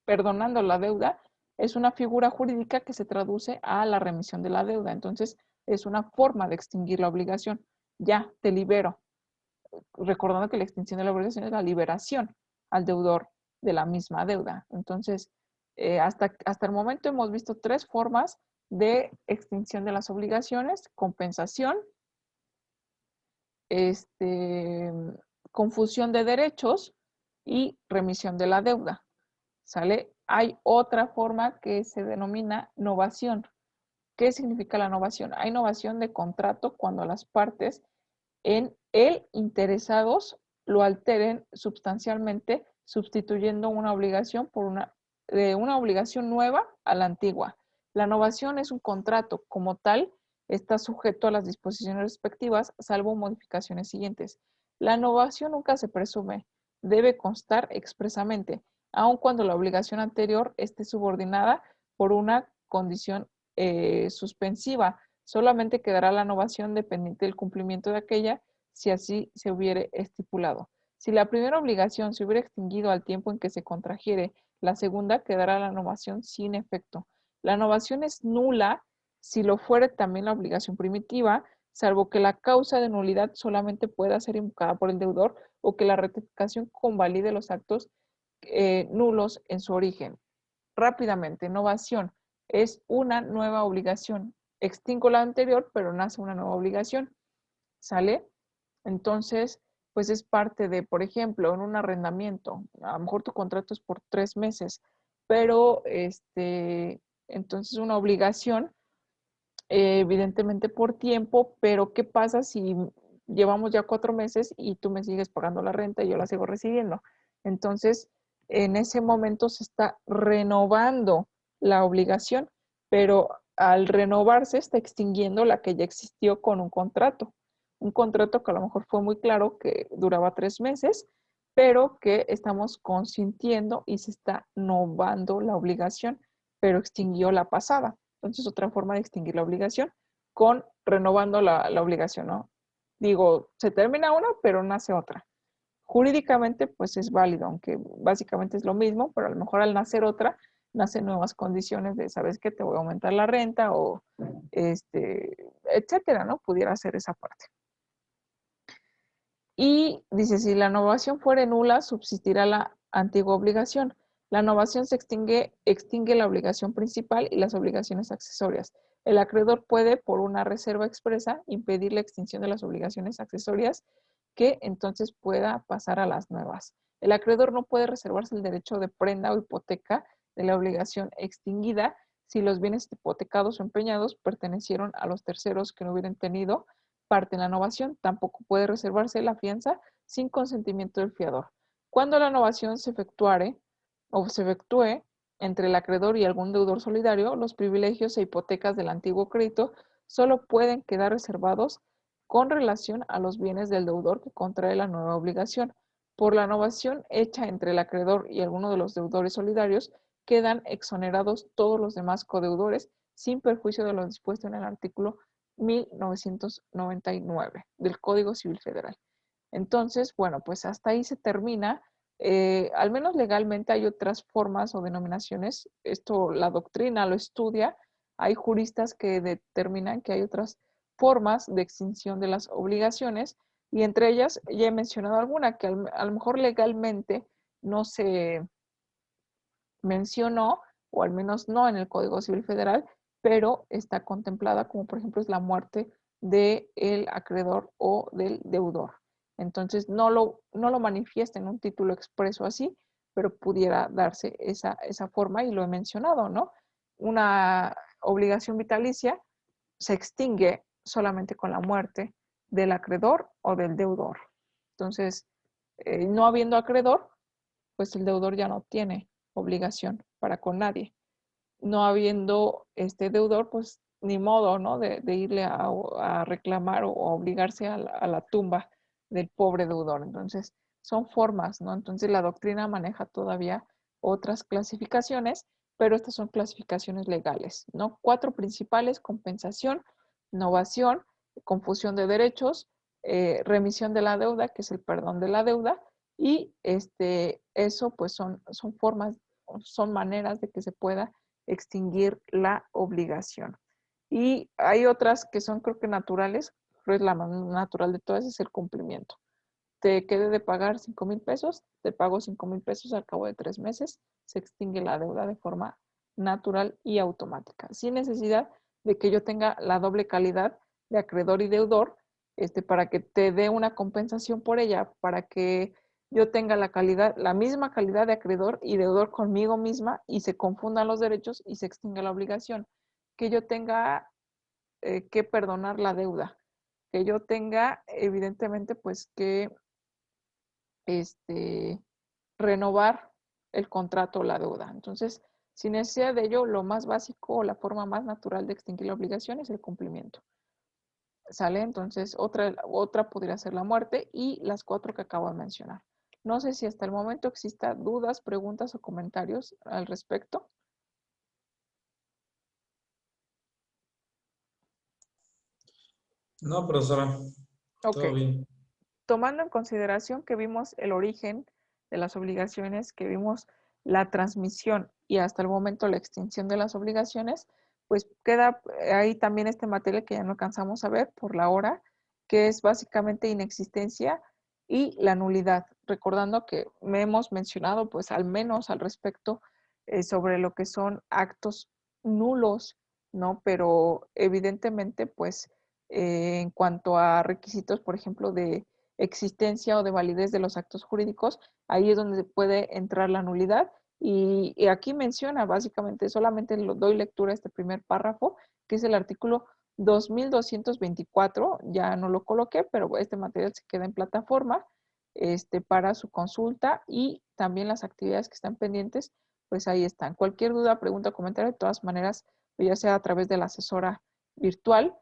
perdonando la deuda, es una figura jurídica que se traduce a la remisión de la deuda. Entonces, es una forma de extinguir la obligación. Ya, te libero. Recordando que la extinción de la obligación es la liberación al deudor de la misma deuda. Entonces, hasta el momento hemos visto tres formas de extinción de las obligaciones: compensación, confusión de derechos y remisión de la deuda. ¿Sale? Hay otra forma que se denomina novación. ¿Qué significa la novación? Hay novación de contrato cuando las partes en el interesados lo alteren sustancialmente, sustituyendo una obligación por una obligación nueva a la antigua. La novación es un contrato, como tal, está sujeto a las disposiciones respectivas, salvo modificaciones siguientes. La novación nunca se presume, debe constar expresamente, aun cuando la obligación anterior esté subordinada por una condición suspensiva. Solamente quedará la novación dependiente del cumplimiento de aquella si así se hubiere estipulado. Si la primera obligación se hubiera extinguido al tiempo en que se contrajere, la segunda quedará la novación sin efecto. La novación es nula si lo fuere también la obligación primitiva, salvo que la causa de nulidad solamente pueda ser invocada por el deudor o que la rectificación convalide los actos nulos en su origen. Rápidamente, novación es una nueva obligación. Extingo la anterior, pero nace una nueva obligación. ¿Sale? Entonces, pues es parte de, por ejemplo, en un arrendamiento, a lo mejor tu contrato es por 3 meses, pero entonces una obligación, evidentemente por tiempo, pero ¿qué pasa si llevamos ya 4 meses y tú me sigues pagando la renta y yo la sigo recibiendo? Entonces, en ese momento se está renovando la obligación, pero al renovarse está extinguiendo la que ya existió con un contrato. Un contrato que a lo mejor fue muy claro que duraba 3 meses, pero que estamos consintiendo y se está novando la obligación, pero extinguió la pasada. Entonces, otra forma de extinguir la obligación con renovando la obligación, ¿no? Digo, se termina una, pero nace otra. Jurídicamente, pues es válido, aunque básicamente es lo mismo, pero a lo mejor al nacer otra, nacen nuevas condiciones de, ¿sabes qué? Te voy a aumentar la renta o, etcétera, ¿no? Pudiera ser esa parte. Y dice, si la novación fuere nula, subsistirá la antigua obligación. La novación se extingue la obligación principal y las obligaciones accesorias. El acreedor puede, por una reserva expresa, impedir la extinción de las obligaciones accesorias que entonces pueda pasar a las nuevas. El acreedor no puede reservarse el derecho de prenda o hipoteca de la obligación extinguida si los bienes hipotecados o empeñados pertenecieron a los terceros que no hubieran tenido parte en la novación. Tampoco puede reservarse la fianza sin consentimiento del fiador. Cuando la novación se efectuare o se efectúe entre el acreedor y algún deudor solidario, los privilegios e hipotecas del antiguo crédito solo pueden quedar reservados con relación a los bienes del deudor que contrae la nueva obligación. Por la novación hecha entre el acreedor y alguno de los deudores solidarios, quedan exonerados todos los demás codeudores sin perjuicio de lo dispuesto en el artículo 1999 del Código Civil Federal. Entonces, bueno, pues hasta ahí se termina. Al menos legalmente hay otras formas o denominaciones. Esto la doctrina lo estudia. Hay juristas que determinan que hay otras formas de extinción de las obligaciones y entre ellas ya he mencionado alguna que a lo mejor legalmente no se mencionó, o al menos no en el Código Civil Federal, pero está contemplada como por ejemplo es la muerte del acreedor o del deudor. Entonces no lo manifiesta en un título expreso así, pero pudiera darse esa forma y lo he mencionado, ¿no? Una obligación vitalicia se extingue solamente con la muerte del acreedor o del deudor. Entonces, no habiendo acreedor, pues el deudor ya no tiene obligación para con nadie. No habiendo este deudor, pues ni modo, ¿no? De irle a reclamar o a obligarse a la tumba del pobre deudor. Entonces, son formas, ¿no? Entonces, la doctrina maneja todavía otras clasificaciones, pero estas son clasificaciones legales, ¿no? 4 principales: compensación, novación, confusión de derechos, remisión de la deuda, que es el perdón de la deuda, y eso pues son formas, son maneras de que se pueda extinguir la obligación. Y hay otras que son creo que naturales, pero es la más natural de todas, es el cumplimiento. Te quedé de pagar 5,000 pesos, te pago 5,000 pesos al cabo de 3 meses, se extingue la deuda de forma natural y automática, sin necesidad de que yo tenga la doble calidad de acreedor y deudor, para que te dé una compensación por ella, para que yo tenga la misma calidad de acreedor y deudor conmigo misma y se confundan los derechos y se extinga la obligación. Que yo tenga que perdonar la deuda. Que yo tenga, evidentemente, pues que este, renovar el contrato o la deuda. Entonces, sin necesidad de ello, lo más básico o la forma más natural de extinguir la obligación es el cumplimiento. ¿Sale? Entonces, otra podría ser la muerte y las 4 que acabo de mencionar. No sé si hasta el momento exista dudas, preguntas o comentarios al respecto. No, profesora, Ok. todo bien. Tomando en consideración que vimos el origen de las obligaciones, que vimos la transmisión y hasta el momento la extinción de las obligaciones, pues queda ahí también este material que ya no alcanzamos a ver por la hora, que es básicamente inexistencia y la nulidad. Recordando que me hemos mencionado pues al menos al respecto sobre lo que son actos nulos, ¿no? Pero evidentemente pues en cuanto a requisitos, por ejemplo, de existencia o de validez de los actos jurídicos, ahí es donde puede entrar la nulidad. Y aquí menciona básicamente, solamente doy lectura a este primer párrafo, que es el artículo 2224, ya no lo coloqué, pero este material se queda en plataforma para su consulta y también las actividades que están pendientes, pues ahí están. Cualquier duda, pregunta o comentario, de todas maneras, ya sea a través de la asesora virtual,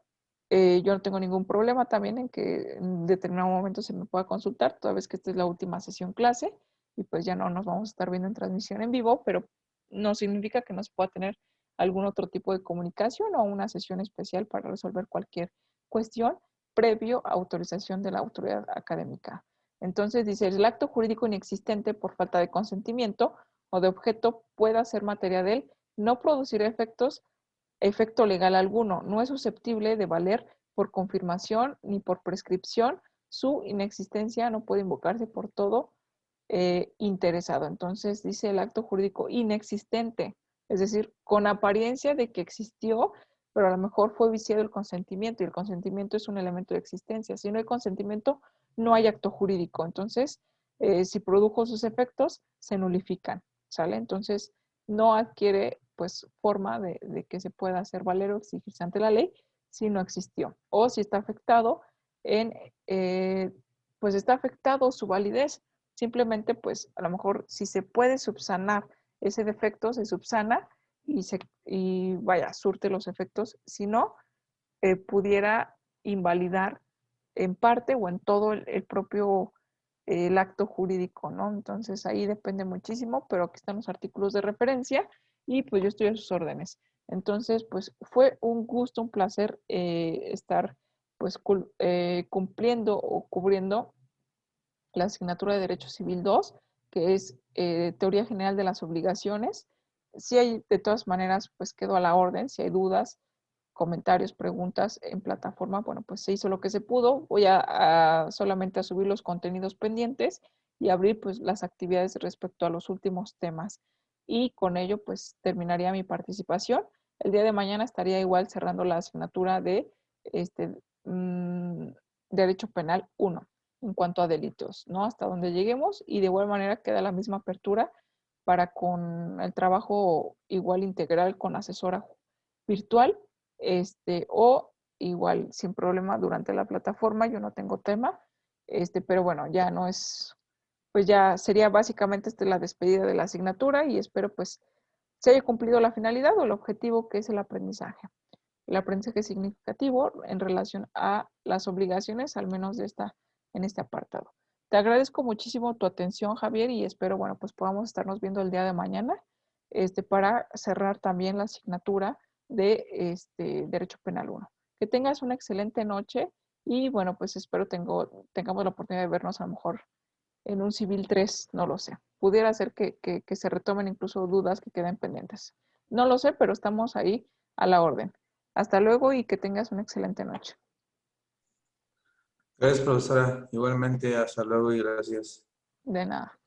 yo no tengo ningún problema también en que en determinado momento se me pueda consultar, toda vez que esta es la última sesión clase y pues ya no nos vamos a estar viendo en transmisión en vivo, pero no significa que no se pueda tener algún otro tipo de comunicación o una sesión especial para resolver cualquier cuestión previo a autorización de la autoridad académica. Entonces dice, el acto jurídico inexistente por falta de consentimiento o de objeto pueda ser materia de él, no producir efecto legal alguno, no es susceptible de valer por confirmación ni por prescripción, su inexistencia no puede invocarse por todo interesado. Entonces dice el acto jurídico inexistente, es decir, con apariencia de que existió, pero a lo mejor fue viciado el consentimiento y el consentimiento es un elemento de existencia. Si no hay consentimiento, no hay acto jurídico. Entonces, si produjo sus efectos, se nulifican, ¿sale? Entonces, no adquiere pues forma de que se pueda hacer valer o exigirse ante la ley si no existió. O si está afectado pues está afectado su validez. Simplemente pues a lo mejor si se puede subsanar ese defecto, se subsana y vaya, surte los efectos. Si no, pudiera invalidar en parte o en todo el propio el acto jurídico, ¿no? Entonces ahí depende muchísimo, pero aquí están los artículos de referencia y pues yo estoy a sus órdenes. Entonces, pues fue un gusto, un placer estar pues cumpliendo o cubriendo la asignatura de Derecho Civil 2, que es Teoría General de las Obligaciones. Si hay, de todas maneras, pues quedo a la orden, si hay dudas, comentarios, preguntas en plataforma, bueno, pues se hizo lo que se pudo. Voy solamente a subir los contenidos pendientes y abrir pues las actividades respecto a los últimos temas. Y con ello pues terminaría mi participación. El día de mañana estaría igual cerrando la asignatura de este, mmm, Derecho Penal 1 en cuanto a delitos, ¿no? Hasta donde lleguemos y de igual manera queda la misma apertura para con el trabajo igual integral con asesora virtual o igual sin problema durante la plataforma, yo no tengo tema, pero bueno, ya no es, pues ya sería básicamente la despedida de la asignatura y espero pues se haya cumplido la finalidad o el objetivo que es el aprendizaje. El aprendizaje significativo en relación a las obligaciones, al menos en este apartado. Te agradezco muchísimo tu atención, Javier, y espero, bueno, pues podamos estarnos viendo el día de mañana, para cerrar también la asignatura de Derecho Penal 1. Que tengas una excelente noche y, bueno, pues espero tengamos la oportunidad de vernos a lo mejor en un Civil 3, no lo sé. Pudiera ser que se retomen incluso dudas que queden pendientes. No lo sé, pero estamos ahí a la orden. Hasta luego y que tengas una excelente noche. Gracias, profesora. Igualmente, hasta luego y gracias. De nada.